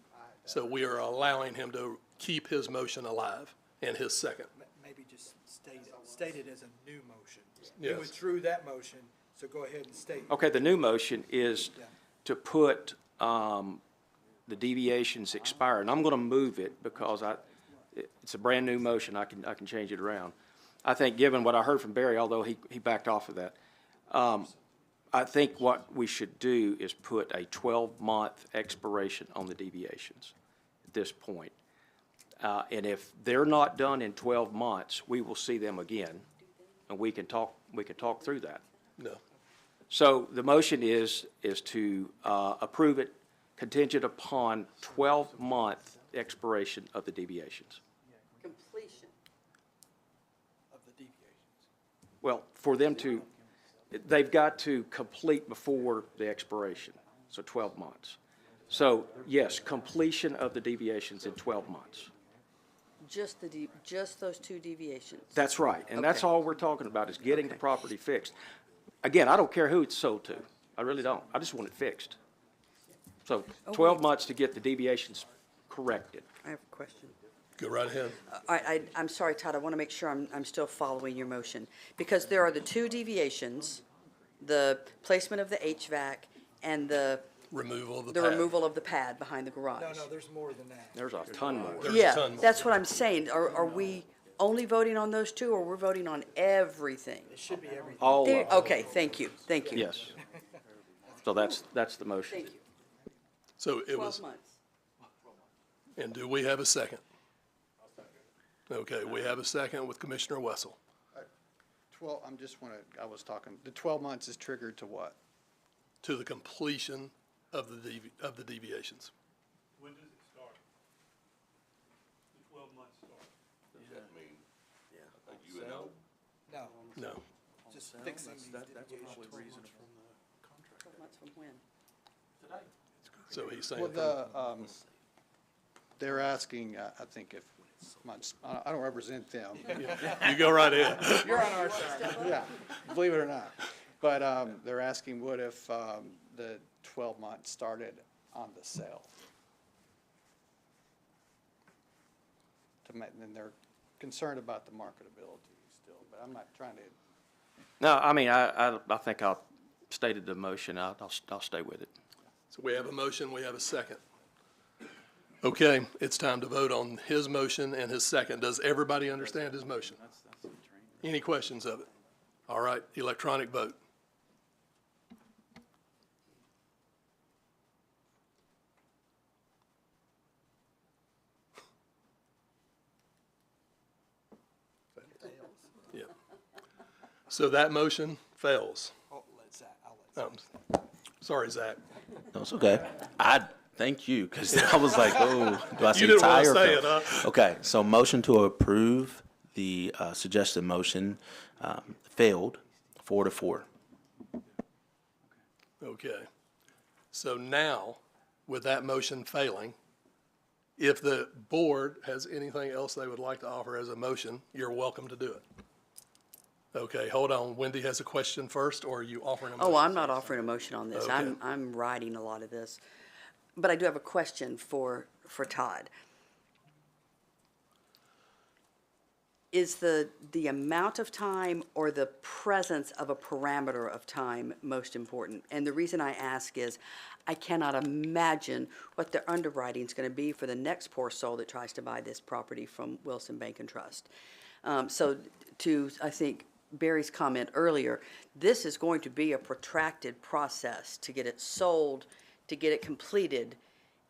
So we are allowing him to keep his motion alive and his second.
Maybe just state it as a new motion.
Yes.
You withdrew that motion, so go ahead and state.
Okay, the new motion is to put the deviations expire, and I'm going to move it because it's a brand-new motion. I can change it around. I think, given what I heard from Barry, although he backed off of that, I think what we should do is put a 12-month expiration on the deviations at this point. And if they're not done in 12 months, we will see them again, and we can talk through that.
No.
So the motion is to approve it contingent upon 12-month expiration of the deviations.
Completion.
Of the deviations.
Well, for them to, they've got to complete before the expiration, so 12 months. So, yes, completion of the deviations in 12 months.
Just those two deviations.
That's right, and that's
Okay.
all we're talking about, is getting the property fixed. Again, I don't care who it's sold to. I really don't. I just want it fixed. So 12 months to get the deviations corrected.
I have a question.
Go right ahead.
I'm sorry, Todd, I want to make sure I'm still following your motion. Because there are the two deviations, the placement of the HVAC and the
Removal of the pad.
removal of the pad behind the garage.
No, there's more than that.
There's a ton more.
There's a
Yeah,
ton more.
that's what I'm saying. Are we only voting on those two, or we're voting on everything?
It should be everything.
All of them.
Okay, thank you.
Yes. So that's the motion.
Thank you.
So it was,
12 months.
and do we have a second? Okay, we have a second with Commissioner Wessel.
I was talking, the 12 months is triggered to what?
To the completion of the deviations.
When does it start? The 12 months start?
Does that mean a UNO?
No,
No.
just fixing these deviations.
12 months from when?
So he's saying,
Well, they're asking, I think if I don't represent them.
You go right ahead.
You're on our side. Yeah, believe it or not. But they're asking what if the 12 months started on the sale? And they're concerned about the marketability still, but I'm not trying to.
No, I mean, I think I stated the motion. I'll stay with it.
So we have a motion, we have a second. Okay, it's time to vote on his motion and his second. Does everybody understand his motion? Any questions of it? All right, electronic vote. Yeah. So that motion fails.
I'll let Zach.
Sorry, Zach.
No, it's okay. Thank you, because I was like, oh, do I say
You didn't
tie
want to
or
say
fail?
it, huh?
Okay, so motion to approve the suggested motion failed 4-4.
Okay. So now, with that motion failing, if the board has anything else they would like to offer as a motion, you're welcome to do it. Okay, hold on. Wendy has a question first, or are you offering a motion?
Oh, I'm not offering a motion on this.
Okay.
I'm writing a lot of this. But I do have a question for Todd. Is the amount of time or the presence of a parameter of time most important? And the reason I ask is I cannot imagine what the underwriting is going to be for the next poor soul that tries to buy this property from Wilson Bank and Trust. So to, I think, Barry's comment earlier, this is going to be a protracted process to get it sold, to get it completed,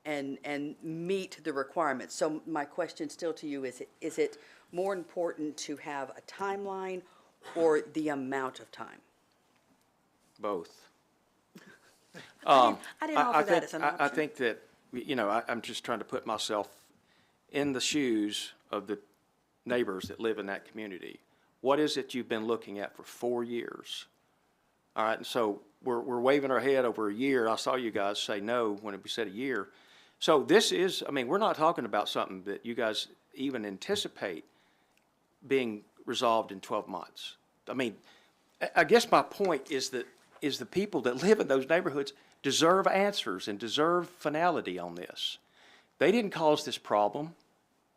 and meet the requirements. So my question still to you is it more important to have a timeline or the amount of time?
Both.
I didn't offer that as an option.
I think that, I'm just trying to put myself in the shoes of the neighbors that live in that community. What is it you've been looking at for 4 years? All right, and so we're waving our head over a year. I saw you guys say no when we said a year. So this is, we're not talking about something that you guys even anticipate being resolved in 12 months. I guess my point is that the people that live in those neighborhoods deserve answers and deserve finality on this. They didn't cause this problem,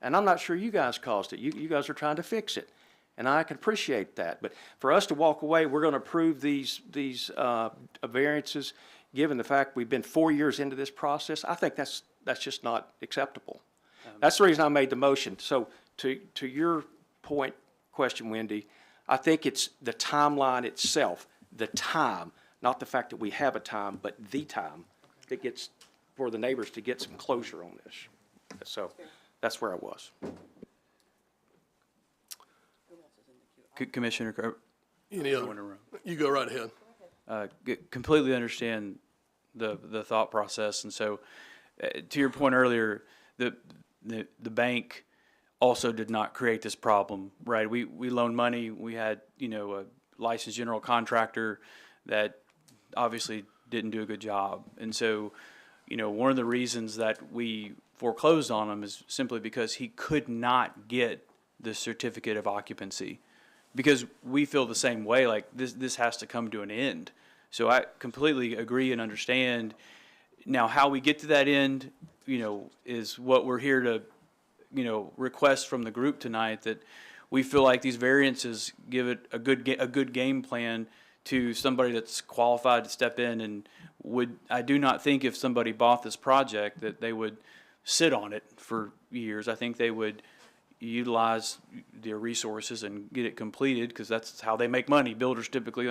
and I'm not sure you guys caused it. You guys are trying to fix it, and I can appreciate that. But for us to walk away, we're going to approve these variances, given the fact we've been 4 years into this process. I think that's just not acceptable. That's the reason I made the motion. So to your question, Wendy, I think it's the timeline itself, the time, not the fact that we have a time, but the time that gets for the neighbors to get some closure on this. So that's where I was.
Commissioner,
Any other? You go right ahead.
completely understand the thought process, and so to your point earlier, the bank also did not create this problem, right? We loaned money. We had a licensed general contractor that obviously didn't do a good job, and so one of the reasons that we foreclosed on him is simply because he could not get the certificate of occupancy. Because we feel the same way, like this has to come to an end. So I completely agree and understand. Now, how we get to that end, is what we're here to, request from the group tonight, that we feel like these variances give it a good game plan to somebody that's qualified to step in, and I do not think if somebody bought this project that they would sit on it for years. I think they would utilize their resources and get it completed, because that's how they make money. Builders typically,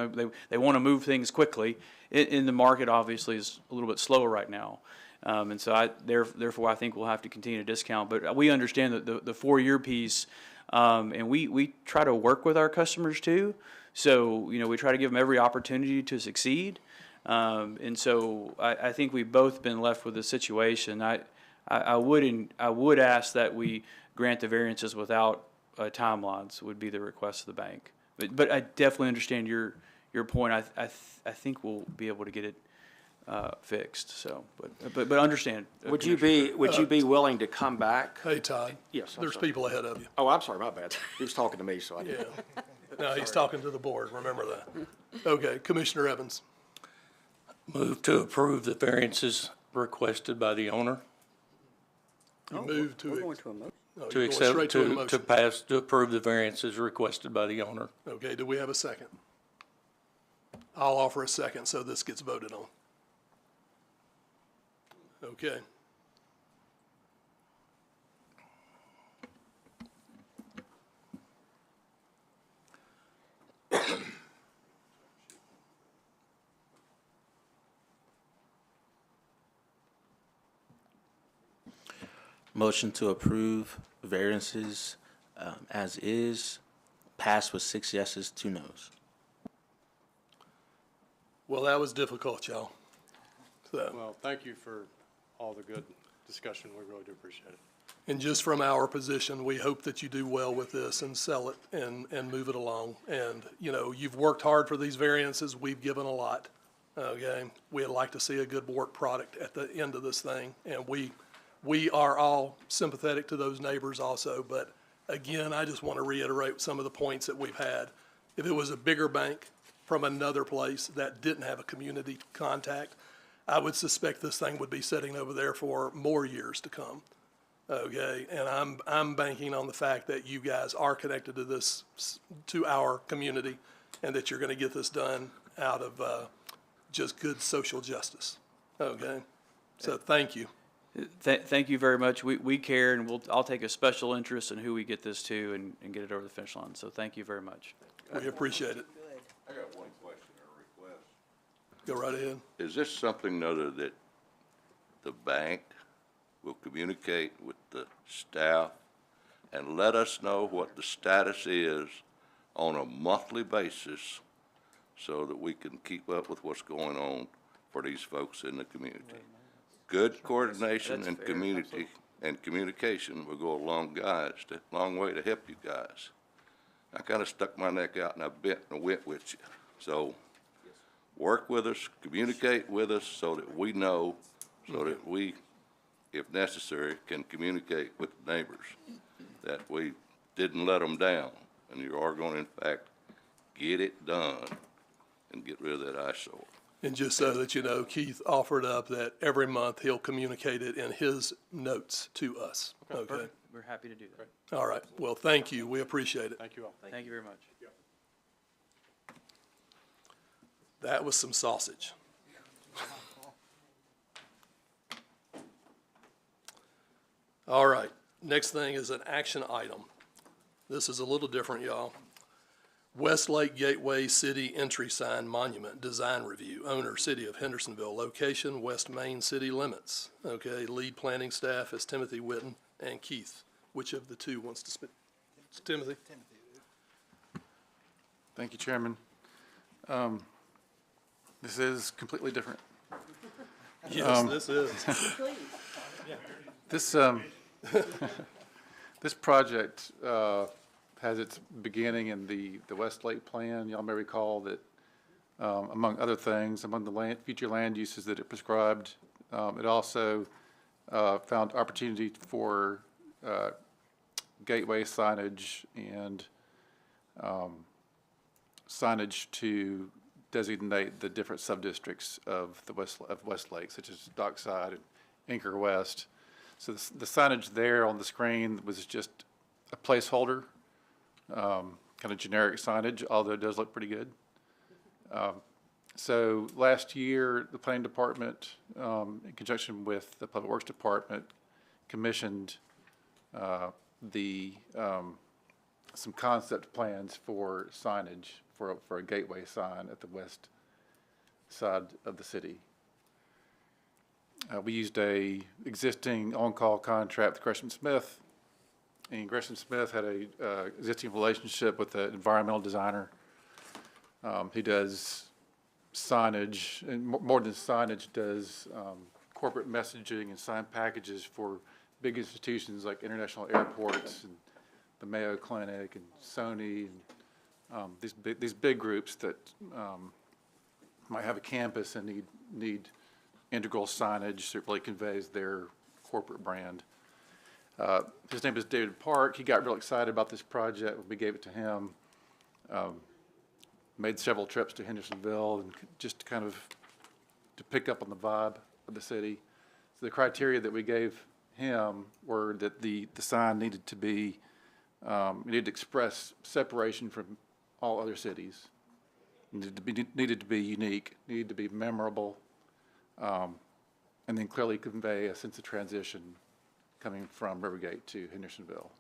they want to move things quickly. In the market, obviously, is a little bit slower right now. And so therefore, I think we'll have to continue to discount. But we understand that the 4-year piece, and we try to work with our customers too. So, we try to give them every opportunity to succeed. And so I think we've both been left with this situation. I would ask that we grant the variances without timelines would be the request of the bank. But I definitely understand your point. I think we'll be able to get it fixed, so, but understand.
Would you be willing to come back?
Hey, Todd.
Yes, I'm
There's
sorry.
people ahead of you.
Oh, I'm sorry, my bad. He was talking to me, so I didn't.
Yeah. No, he's talking to the board, remember that. Okay, Commissioner Evans.
Move to approve the variances requested by the owner.
You move to.
We're going to a motion.
No,
To
you're going
accept,
straight to a
to
motion.
pass, to approve the variances requested by the owner.
Okay, do we have a second? I'll offer a second, so this gets voted on. Okay.
Motion to approve variances as is, passed with 6 yeses, 2 nos.
Well, that was difficult, y'all. So,
Well, thank you for all the good discussion. We really do appreciate it.
and just from our position, we hope that you do well with this and sell it and move it along. And, you know, you've worked hard for these variances. We've given a lot. Okay? We'd like to see a good work product at the end of this thing. And we are all sympathetic to those neighbors also. But again, I just want to reiterate some of the points that we've had. If it was a bigger bank from another place that didn't have a community contact, I would suspect this thing would be sitting over there for more years to come. Okay, and I'm banking on the fact that you guys are connected to this, to our community, and that you're going to get this done out of just good social justice. Okay, so thank you.
Thank you very much. We care, and I'll take a special interest in who we get this to and get it over the finish line. So thank you very much.
We appreciate it.
I got one question or request.
Go right ahead.
Is this something other that the bank will communicate with the staff and let us know what the status is on a monthly basis so that we can keep up with what's going on for these folks in the community? Good coordination
That's
and
fair.
community and communication will go a long way to help you guys. I kind of stuck my neck out and I bent and went with you. So work with us, communicate with us so that we know, so that we, if necessary, can communicate with the neighbors that we didn't let them down. And you are going to, in fact, get it done and get rid of that eyesore.
And just so that you know, Keith offered up that every month he'll communicate it in his notes to us. Okay?
We're happy to do that.
All right. Well, thank you. We appreciate it.
Thank you all.
Thank you very much.
That was some sausage. All right. Next thing is an action item. This is a little different, y'all. Westlake Gateway City Entry Sign Monument Design Review. Owner, City of Hendersonville. Location, West Main city limits. Okay, lead planning staff is Timothy Witten and Keith. Which of the two wants to speak? Timothy?
Thank you, Chairman. This is completely different.
Yes, this is.
This, this project has its beginning in the Westlake Plan. Y'all may recall that, among other things, among the future land uses that it prescribed, it also found opportunity for gateway signage and signage to designate the different sub-districts of Westlake, such as Dockside and Anchor West. So the signage there on the screen was just a placeholder, kind of generic signage, although it does look pretty good. So last year, the Planning Department, in conjunction with the Public Works Department, commissioned some concept plans for signage for a gateway sign at the west side of the city. We used a existing on-call contract with Gresham Smith, and Gresham Smith had a existing relationship with the environmental designer. He does signage, and more than signage, does corporate messaging and sign packages for big institutions like international airports and the Mayo Clinic and Sony and these big groups that might have a campus and need integral signage that really conveys their corporate brand. His name is David Park. He got real excited about this project when we gave it to him. Made several trips to Hendersonville and just kind of to pick up on the vibe of the city. So the criteria that we gave him were that the sign needed to be, it needed to express separation from all other cities. Needed to be unique, needed to be memorable, and then clearly convey a sense of transition coming from Rivergate to Hendersonville.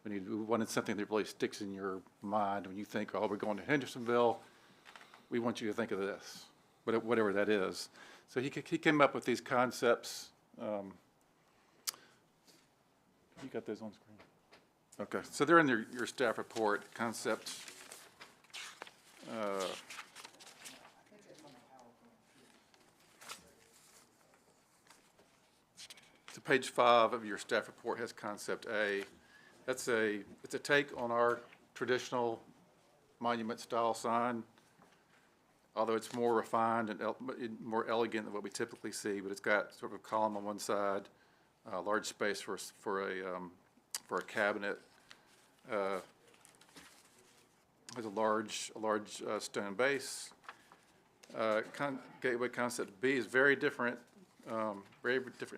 We wanted something that really sticks in your mind when you think, oh, we're going to Hendersonville. We want you to think of this, whatever that is. So he came up with these concepts. You got those on screen? Okay, so they're in your staff report, concepts. So page 5 of your staff report has concept A. It's a take on our traditional monument style sign, although it's more refined and more elegant than what we typically see. But it's got sort of a column on one side, large space for a cabinet. Has a large stone base. Gateway concept B is very different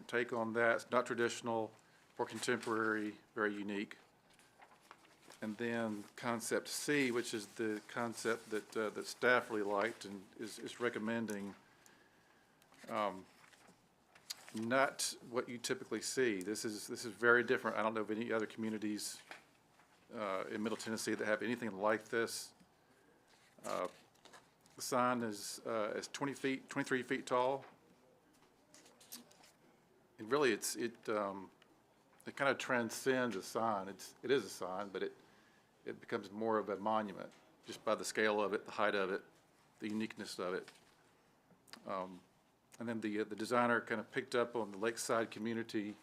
take on that. It's not traditional, more contemporary, very unique. And then concept C, which is the concept that staff really liked and is recommending, not what you typically see. This is very different. I don't know of any other communities in Middle Tennessee that have anything like this. The sign is 23 feet tall. And really, it kind of transcends a sign. It is a sign, but it becomes more of a monument just by the scale of it, the height of it, the uniqueness of it. And then the designer kind of picked up on the lakeside community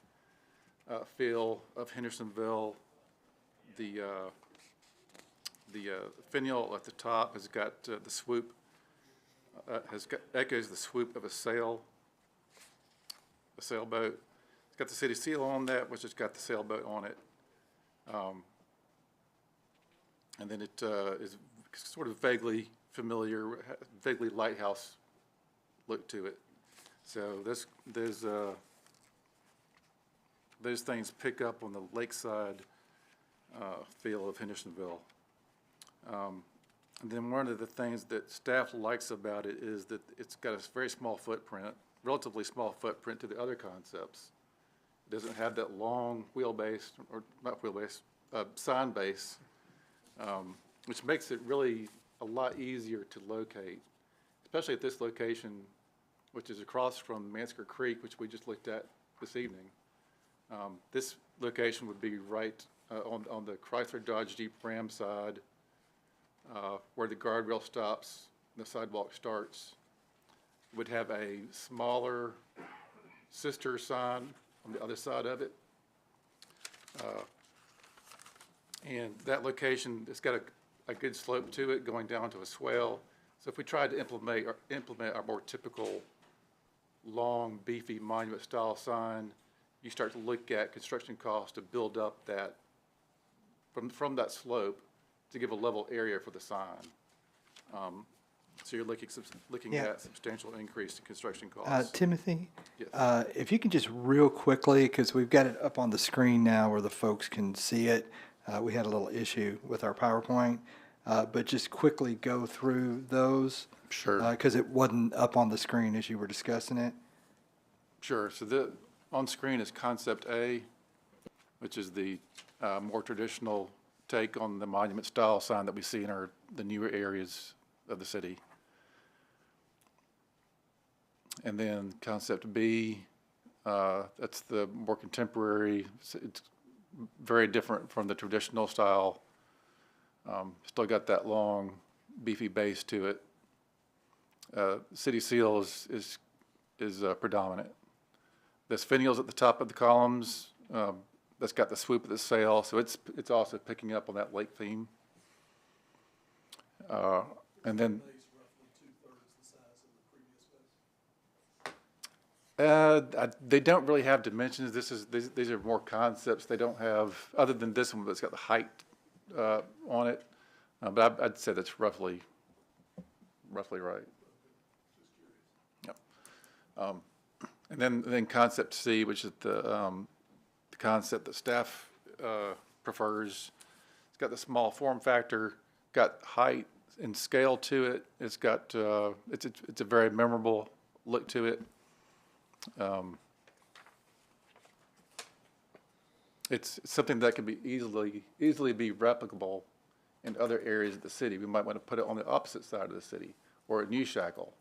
feel of Hendersonville. The finial at the top has got the swoop, echoes the swoop of a sailboat. It's got the city seal on that, which has got the sailboat on it. And then it is sort of vaguely familiar, vaguely lighthouse look to it. So those things pick up on the lakeside feel of Hendersonville. And then one of the things that staff likes about it is that it's got a very small footprint, relatively small footprint to the other concepts. It doesn't have that long wheelbase, or not wheelbase, sign base, which makes it really a lot easier to locate, especially at this location, which is across from Mansker Creek, which we just looked at this evening. This location would be right on the Chrysler Dodge Jeep Ram side, where the guardrail stops and the sidewalk starts. Would have a smaller sister sign on the other side of it. And that location, it's got a good slope to it going down to a swale. So if we tried to implement our more typical long, beefy monument style sign, you start to look at construction costs to build up that from that slope to give a level area for the sign. So you're looking at substantial increase in construction costs.
Timothy,
Yes.
if you can just real quickly, because we've got it up on the screen now where the folks can see it. We had a little issue with our PowerPoint, but just quickly go through those.
Sure.
Because it wasn't up on the screen as you were discussing it.
Sure. So on screen is concept A, which is the more traditional take on the monument style sign that we see in the newer areas of the city. And then concept B, that's the more contemporary. It's very different from the traditional style. Still got that long, beefy base to it. City seal is predominant. There's finials at the top of the columns. That's got the swoop of the sail, so it's also picking up on that lake theme. And then They don't really have dimensions. These are more concepts. They don't have, other than this one that's got the height on it. But I'd say that's roughly right. Yep. And then concept C, which is the concept that staff prefers. It's got the small form factor, got height and scale to it. It's got it's a very memorable look to it. It's something that can be easily be replicable in other areas of the city. We might want to put it on the opposite side of the city or at New Shackle.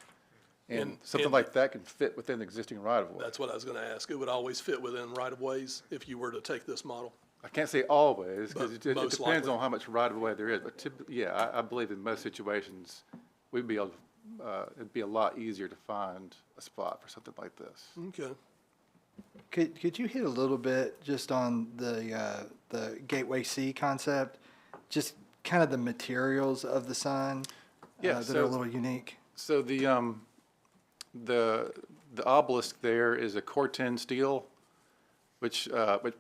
And something like that can fit within the existing right-of-way.
That's what I was gonna ask. It would always fit within right-of-ways if you were to take this model?
I can't say always, because
But
it
most
depends
likely.
on how much right-of-way there is. But yeah, I believe in most situations, we'd be able, it'd be a lot easier to find a spot for something like this.
Okay.
Could you hit a little bit just on the Gateway C concept? Just kind of the materials of the sign that are a little unique?
So the obelisk there is a Corten steel, which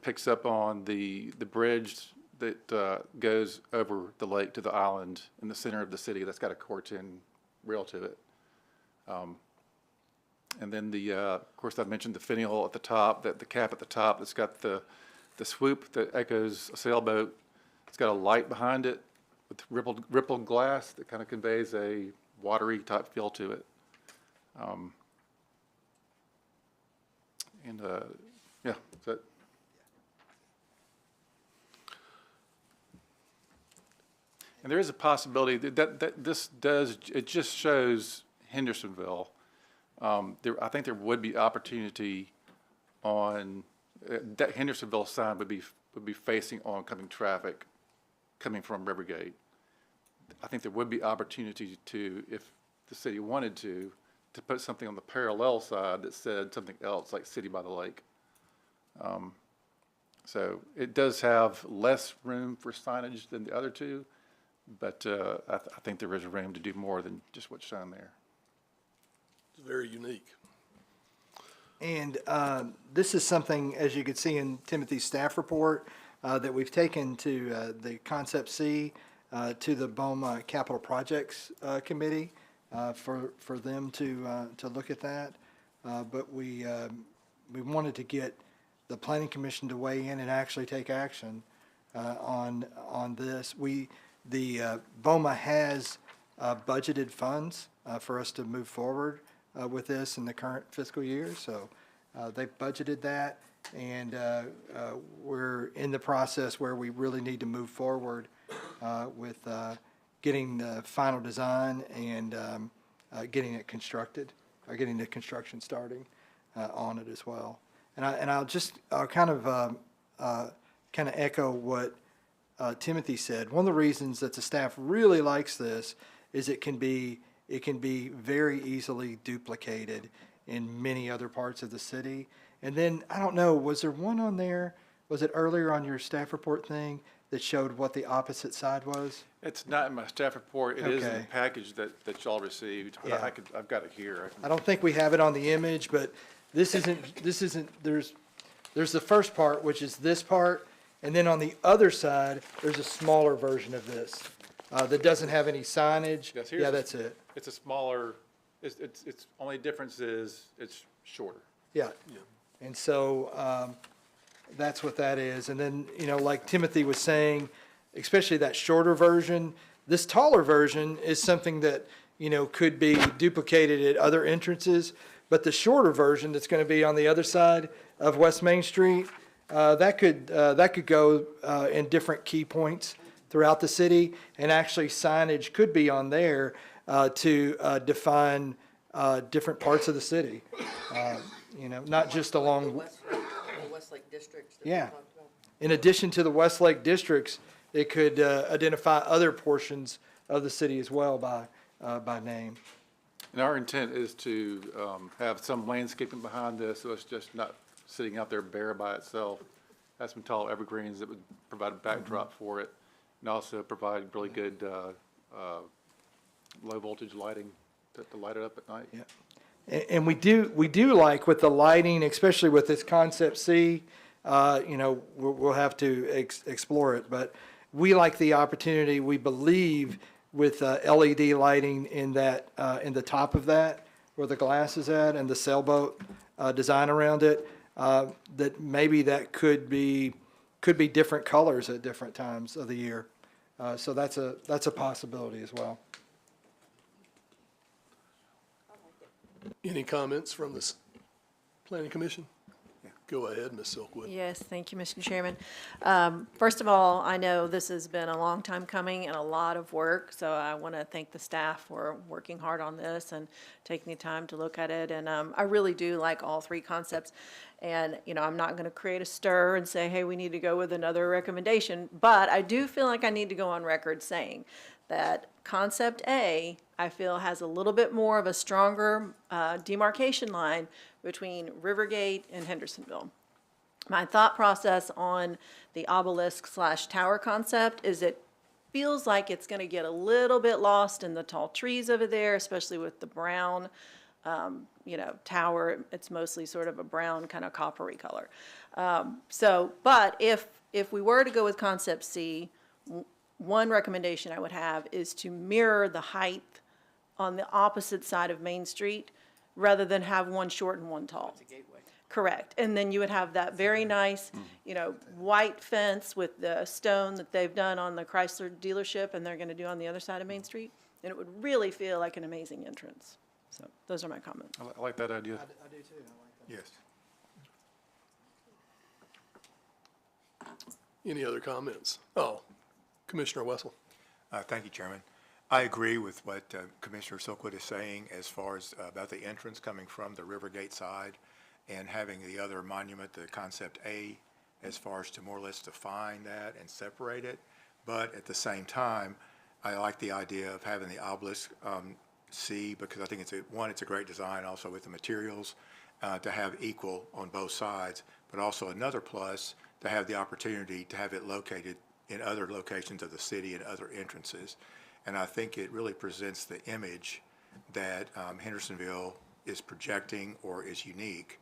picks up on the bridge that goes over the lake to the island in the center of the city. That's got a Corten rail to it. And then of course, I mentioned the finial at the top, the cap at the top that's got the swoop that echoes a sailboat. It's got a light behind it with rippled glass that kind of conveys a watery type feel to it. Yeah, so and there is a possibility that this does, it just shows Hendersonville. I think there would be opportunity on, that Hendersonville sign would be facing oncoming traffic coming from Rivergate. I think there would be opportunity to, if the city wanted to put something on the parallel side that said something else, like City by the Lake. So it does have less room for signage than the other two, but I think there is room to do more than just what's shown there.
It's very unique.
And this is something, as you could see in Timothy's staff report, that we've taken to the Concept C, to the BOMA Capital Projects Committee for them to look at that. But we wanted to get the Planning Commission to weigh in and actually take action on this. The BOMA has budgeted funds for us to move forward with this in the current fiscal year, so they've budgeted that, and we're in the process where we really need to move forward with getting the final design and getting it constructed, or getting the construction starting on it as well. And I'll kind of echo what Timothy said. One of the reasons that the staff really likes this is it can be very easily duplicated in many other parts of the city. And then, I don't know, was there one on there, was it earlier on your staff report thing that showed what the opposite side was?
It's not in my staff report. It is in the
Okay.
package that y'all received. But
Yeah.
I've got it here.
I don't think we have it on the image, but this isn't, there's the first part, which is this part, and then on the other side, there's a smaller version of this that doesn't have any signage.
Yes, here's
Yeah,
the-
that's it.
It's a smaller, it's only difference is it's shorter.
Yeah. And so that's what that is. And then, like Timothy was saying, especially that shorter version, this taller version is something that, could be duplicated at other entrances. But the shorter version that's going to be on the other side of West Main Street, that could go in different key points throughout the city. And actually signage could be on there to define different parts of the city. Not just along.
Westlake districts.
Yeah. In addition to the Westlake districts, it could identify other portions of the city as well by name.
And our intent is to have some landscaping behind this, so it's just not sitting out there bare by itself. Have some tall evergreens that would provide a backdrop for it, and also provide really good low voltage lighting to light it up at night.
Yeah. And we do like with the lighting, especially with this concept C, we'll have to explore it, but we like the opportunity, we believe, with LED lighting in that, in the top of that, where the glass is at, and the sailboat design around it, that maybe that could be different colors at different times of the year. So that's a possibility as well.
Any comments from the Planning Commission? Go ahead, Ms. Silkwood.
Yes, thank you, Mr. Chairman. First of all, I know this has been a long time coming and a lot of work, so I want to thank the staff for working hard on this and taking the time to look at it. And I really do like all three concepts. And, I'm not going to create a stir and say, hey, we need to go with another recommendation, but I do feel like I need to go on record saying that concept A, I feel, has a little bit more of a stronger demarcation line between Rivergate and Hendersonville. My thought process on the obelisk/tower concept is it feels like it's going to get a little bit lost in the tall trees over there, especially with the brown, tower. It's mostly sort of a brown kind of coppery color. But if we were to go with concept C, one recommendation I would have is to mirror the height on the opposite side of Main Street rather than have one short and one tall.
It's a gateway.
Correct. And then you would have that very nice, white fence with the stone that they've done on the Chrysler dealership and they're going to do on the other side of Main Street. And it would really feel like an amazing entrance. So those are my comments.
I like that idea.
I do too. I like that.
Yes.
Any other comments? Oh, Commissioner Wessel.
Thank you, Chairman. I agree with what Commissioner Silkwood is saying as far as about the entrance coming from the Rivergate side and having the other monument, the concept A, as far as to more or less define that and separate it. But at the same time, I like the idea of having the obelisk C, because I think it's a great design also with the materials to have equal on both sides, but also another plus to have the opportunity to have it located in other locations of the city and other entrances. And I think it really presents the image that Hendersonville is projecting or is unique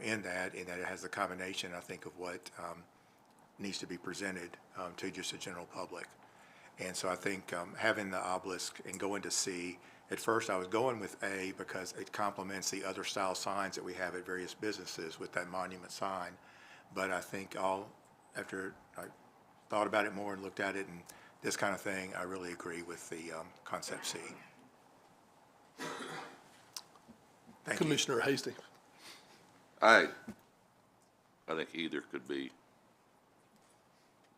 in that it has the combination, I think, of what needs to be presented to just the general public. And so I think having the obelisk and going to C, at first I was going with A because it complements the other style signs that we have at various businesses with that monument sign. But I think after I thought about it more and looked at it and this kind of thing, I really agree with the concept C. Thank you.
Commissioner Hastings.
I think either could be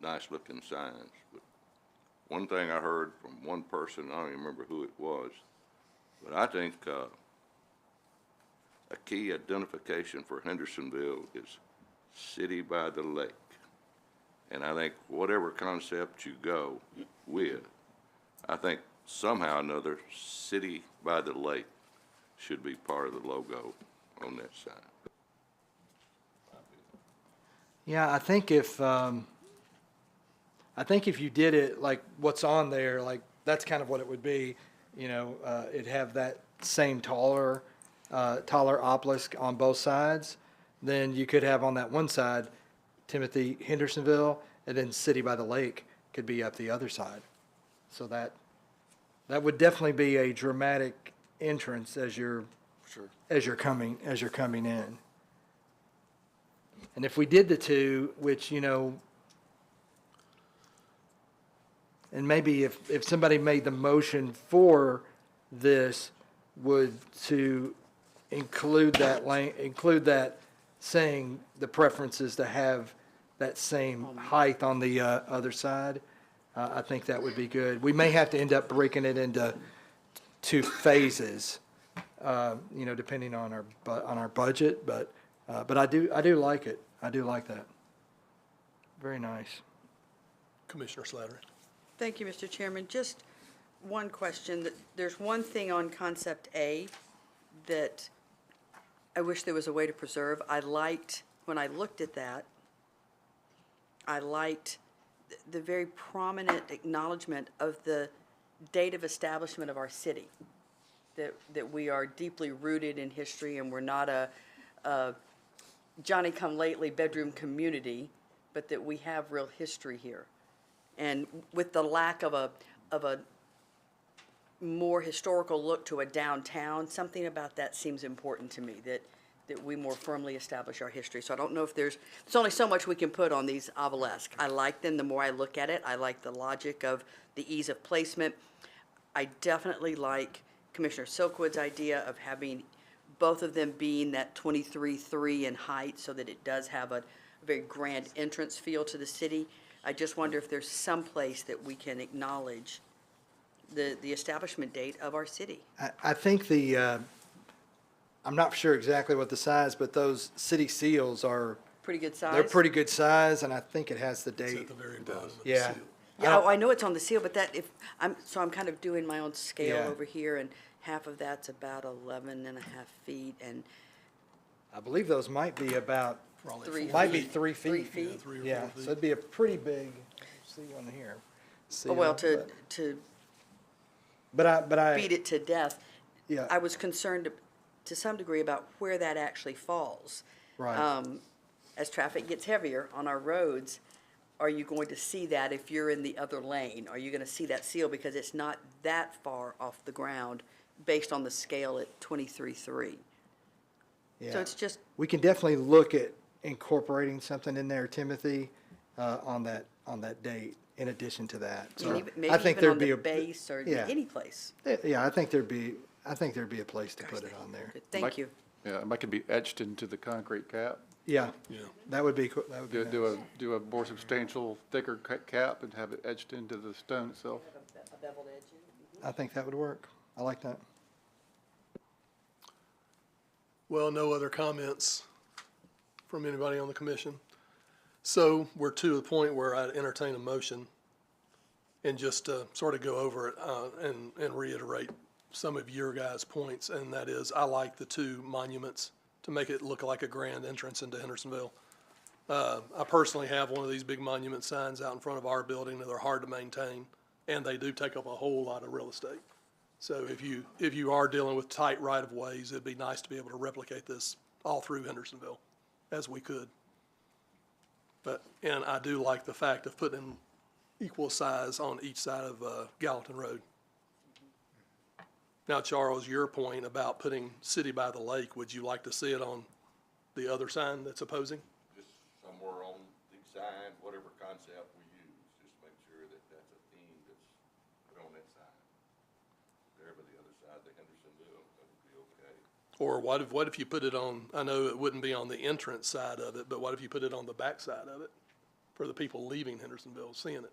nice looking signs, but one thing I heard from one person, I don't even remember who it was, but I think a key identification for Hendersonville is city by the lake. And I think whatever concept you go with, I think somehow or another, city by the lake should be part of the logo on that sign.
Yeah, I think if you did it like what's on there, like that's kind of what it would be. It'd have that same taller obelisk on both sides. Then you could have on that one side Timothy Hendersonville, and then City by the Lake could be up the other side. So that would definitely be a dramatic entrance as you're coming in. And if we did the two, which and maybe if somebody made the motion for this, would to include that saying the preferences to have that same height on the other side, I think that would be good. We may have to end up breaking it into two phases, depending on our budget. But I do like it. I do like that. Very nice.
Commissioner Slattery.
Thank you, Mr. Chairman. Just one question. There's one thing on concept A that I wish there was a way to preserve. When I looked at that, I liked the very prominent acknowledgement of the date of establishment of our city. that we are deeply rooted in history and we're not a Johnny-come-lately bedroom community, but that we have real history here. And with the lack of a more historical look to a downtown, something about that seems important to me, that we more firmly establish our history. So I don't know if there's only so much we can put on these obelisks. I like them. The more I look at it, I like the logic of the ease of placement. I definitely like Commissioner Silkwood's idea of having both of them being that 23.3 in height so that it does have a very grand entrance feel to the city. I just wonder if there's some place that we can acknowledge the establishment date of our city.
I think I'm not sure exactly what the size, but those city seals are,
Pretty good size?
they're pretty good size, and I think it has the
It's
date.
at the very bottom of the
Yeah.
seal.
Yeah, I know it's on the seal, but I'm kind of doing my own scale
Yeah.
over here, and half of that's about 11.5 feet, and
I believe those might be about,
Three
might be
feet.
3 feet.
3 feet?
3 or 4
Yeah,
feet.
so it'd be a pretty big, see one here.
oh, well,
Seal,
to
but I,
beat it to death.
yeah,
I was concerned to some degree about where that actually falls.
right.
As traffic gets heavier on our roads, are you going to see that if you're in the other lane? Are you going to see that seal? Because it's not that far off the ground based on the scale at 23.3.
Yeah.
So it's just,
We can definitely look at incorporating something in there, Timothy, on that date, in addition to that. So
maybe
I think
even
there'd
on
be
the
a
base or
yeah.
any place.
Yeah, I think there'd be a place to put it on there.
Thank
Like-
you.
Yeah, it might be etched into the concrete cap.
Yeah,
Yeah.
that would be, that would be nice.
Do a more substantial, thicker cap and have it etched into the stone itself.
A beveled edge.
I think that would work. I like that.
Well, no other comments from anybody on the commission. So we're to the point where I'd entertain a motion and just sort of go over it and reiterate some of your guys' points, and that is, I like the 2 monuments to make it look like a grand entrance into Hendersonville. I personally have one of these big monument signs out in front of our building, and they're hard to maintain, and they do take up a whole lot of real estate. So if you are dealing with tight right-of-ways, it'd be nice to be able to replicate this all through Hendersonville, as we could. And I do like the fact of putting equal size on each side of Gallatin Road. Now, Charles, your point about putting City by the Lake, would you like to see it on the other sign that's opposing?
Just somewhere on the sign, whatever concept we use, just make sure that that's a theme that's put on that sign. There by the other side of the Hendersonville, that would be okay.
Or what if you put it on, I know it wouldn't be on the entrance side of it, but what if you put it on the back side of it for the people leaving Hendersonville, seeing it?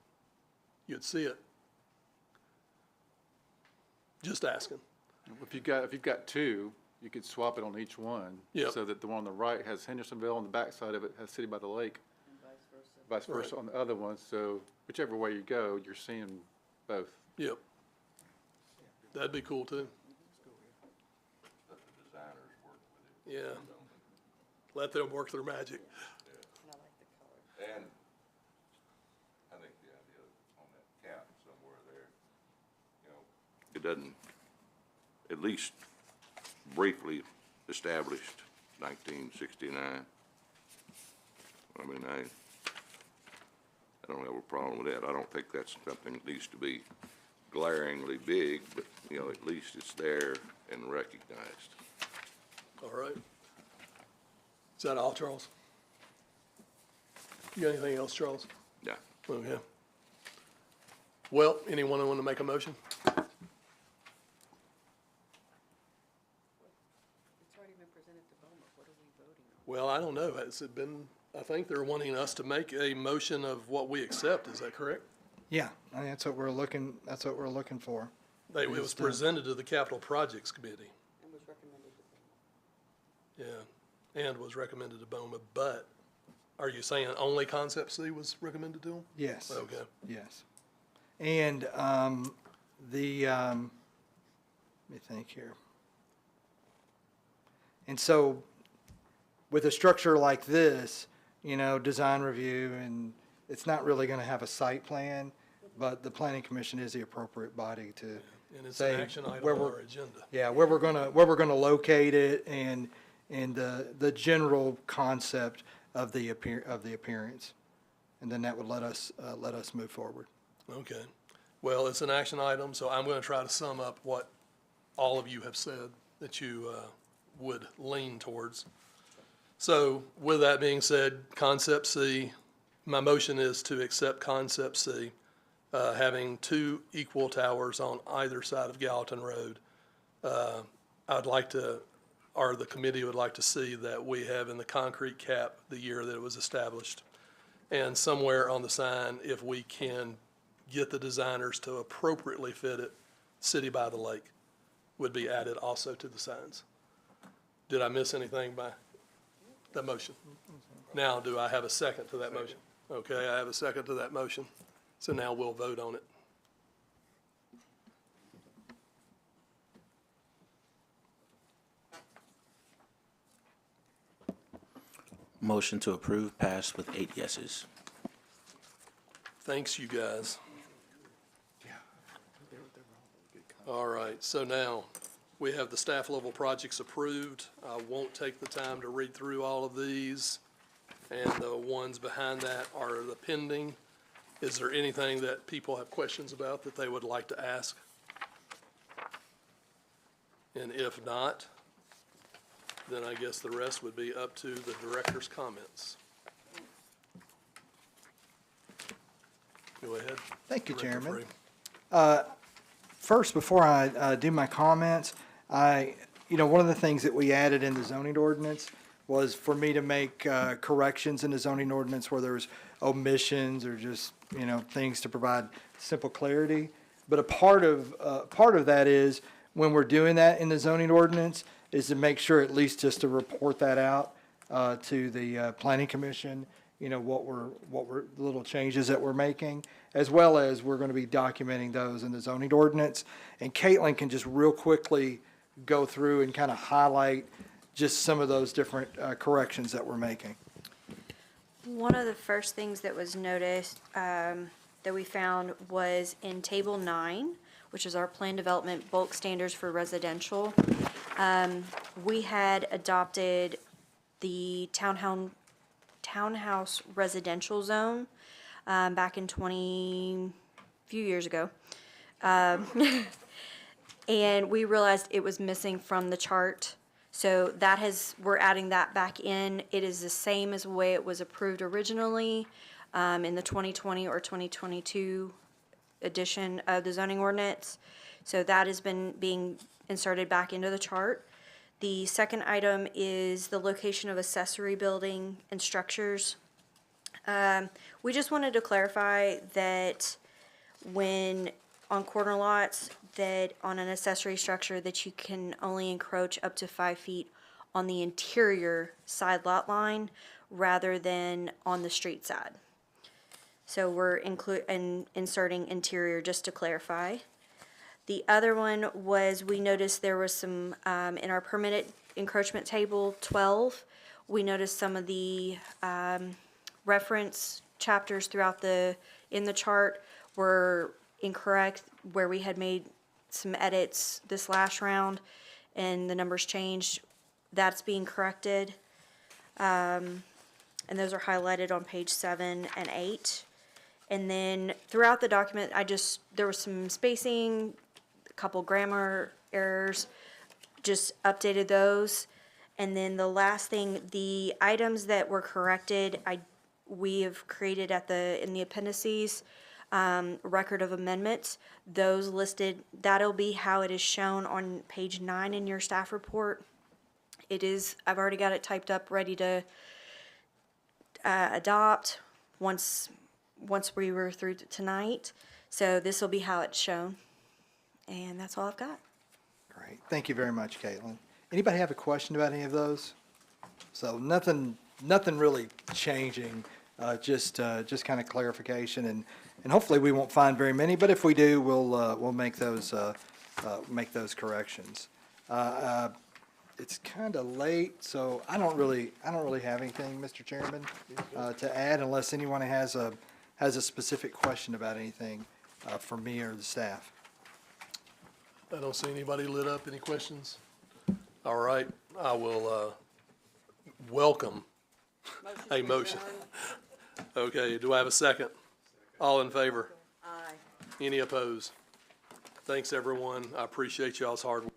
You'd see it. Just asking.
If you've got 2, you could swap it on each one.
Yep.
So that the one on the right has Hendersonville, on the back side of it has City by the Lake. Vice versa on the other one, so whichever way you go, you're seeing both.
Yep. That'd be cool too.
Let the designers work with it.
Yeah. Let them work their magic.
And I think the idea on that cap somewhere there, it doesn't, at least briefly established 1969. I mean, I don't have a problem with that. I don't think that's something that needs to be glaringly big, but, at least it's there and recognized.
All right. Is that all, Charles? You got anything else, Charles?
Yeah.
Okay. Well, anyone want to make a motion?
It's already been presented to Boma. What are we voting on?
Well, I don't know. Has it been, I think they're wanting us to make a motion of what we accept. Is that correct?
Yeah, I mean, that's what we're looking for.
It was presented to the Capital Projects Committee.
And was recommended to Boma.
Yeah, and was recommended to Boma, but are you saying only Concept C was recommended to them?
Yes.
Okay.
Yes. And let me think here. And so with a structure like this, design review, and it's not really going to have a site plan, but the Planning Commission is the appropriate body
And it's
say
an action item
where
on
we're,
our agenda.
yeah, where we're gonna locate it and the general concept of the appearance. And then that would let us move forward.
Okay. Well, it's an action item, so I'm going to try to sum up what all of you have said that you would lean towards. So with that being said, concept C, my motion is to accept concept C, having 2 equal towers on either side of Gallatin Road. I'd like to, or the committee would like to see that we have in the concrete cap the year that it was established. And somewhere on the sign, if we can get the designers to appropriately fit it, City by the Lake would be added also to the signs. Did I miss anything by that motion? Now, do I have a second to that motion? Okay, I have a second to that motion. So now we'll vote on it.
Motion to approve passed with 8 yeses.
Thanks, you guys. All right, so now we have the staff level projects approved. I won't take the time to read through all of these. And the ones behind that are the pending. Is there anything that people have questions about that they would like to ask? And if not, then I guess the rest would be up to the director's comments. Go ahead.
Thank you,
Director
Chairman.
Free.
First, before I do my comments, one of the things that we added in the zoning ordinance was for me to make corrections in the zoning ordinance where there was omissions or just, things to provide simple clarity. But a part of that is when we're doing that in the zoning ordinance is to make sure at least just to report that out to the planning commission, what we're the little changes that we're making, as well as we're going to be documenting those in the zoning ordinance. And Caitlin can just real quickly go through and kind of highlight just some of those different corrections that we're making.
One of the first things that was noticed, that we found was in Table 9, which is our plan development bulk standards for residential. We had adopted the townhouse residential zone back in few years ago. And we realized it was missing from the chart. So we're adding that back in. It is the same as the way it was approved originally in the 2020 or 2022 edition of the zoning ordinance. So that has been being inserted back into the chart. The second item is the location of accessory building and structures. We just wanted to clarify that when on corner lots, that on an accessory structure that you can only encroach up to 5 feet on the interior side lot line rather than on the street side. So we're inserting interior just to clarify. The other one was we noticed there was some, in our permitted encroachment table 12, we noticed some of the reference chapters throughout in the chart were incorrect, where we had made some edits this last round and the numbers changed. That's being corrected. And those are highlighted on page 7 and 8. And then throughout the document, there was some spacing, a couple grammar errors, just updated those. And then the last thing, the items that were corrected, we have created in the appendices, record of amendments. Those listed, that'll be how it is shown on page 9 in your staff report. I've already got it typed up, ready to adopt once we were through tonight. So this will be how it's shown. And that's all I've got.
Great. Thank you very much, Caitlin. Anybody have a question about any of those? So nothing really changing, just kind of clarification, and hopefully we won't find very many, but if we do, we'll make those corrections. It's kind of late, so I don't really have anything, Mr. Chairman, to add unless anyone has a specific question about anything for me or the staff.
I don't see anybody lit up. Any questions? All right, I will welcome a motion. Okay, do I have a second? All in favor?
Aye.
Any opposed? Thanks, everyone. I appreciate y'all's hard work.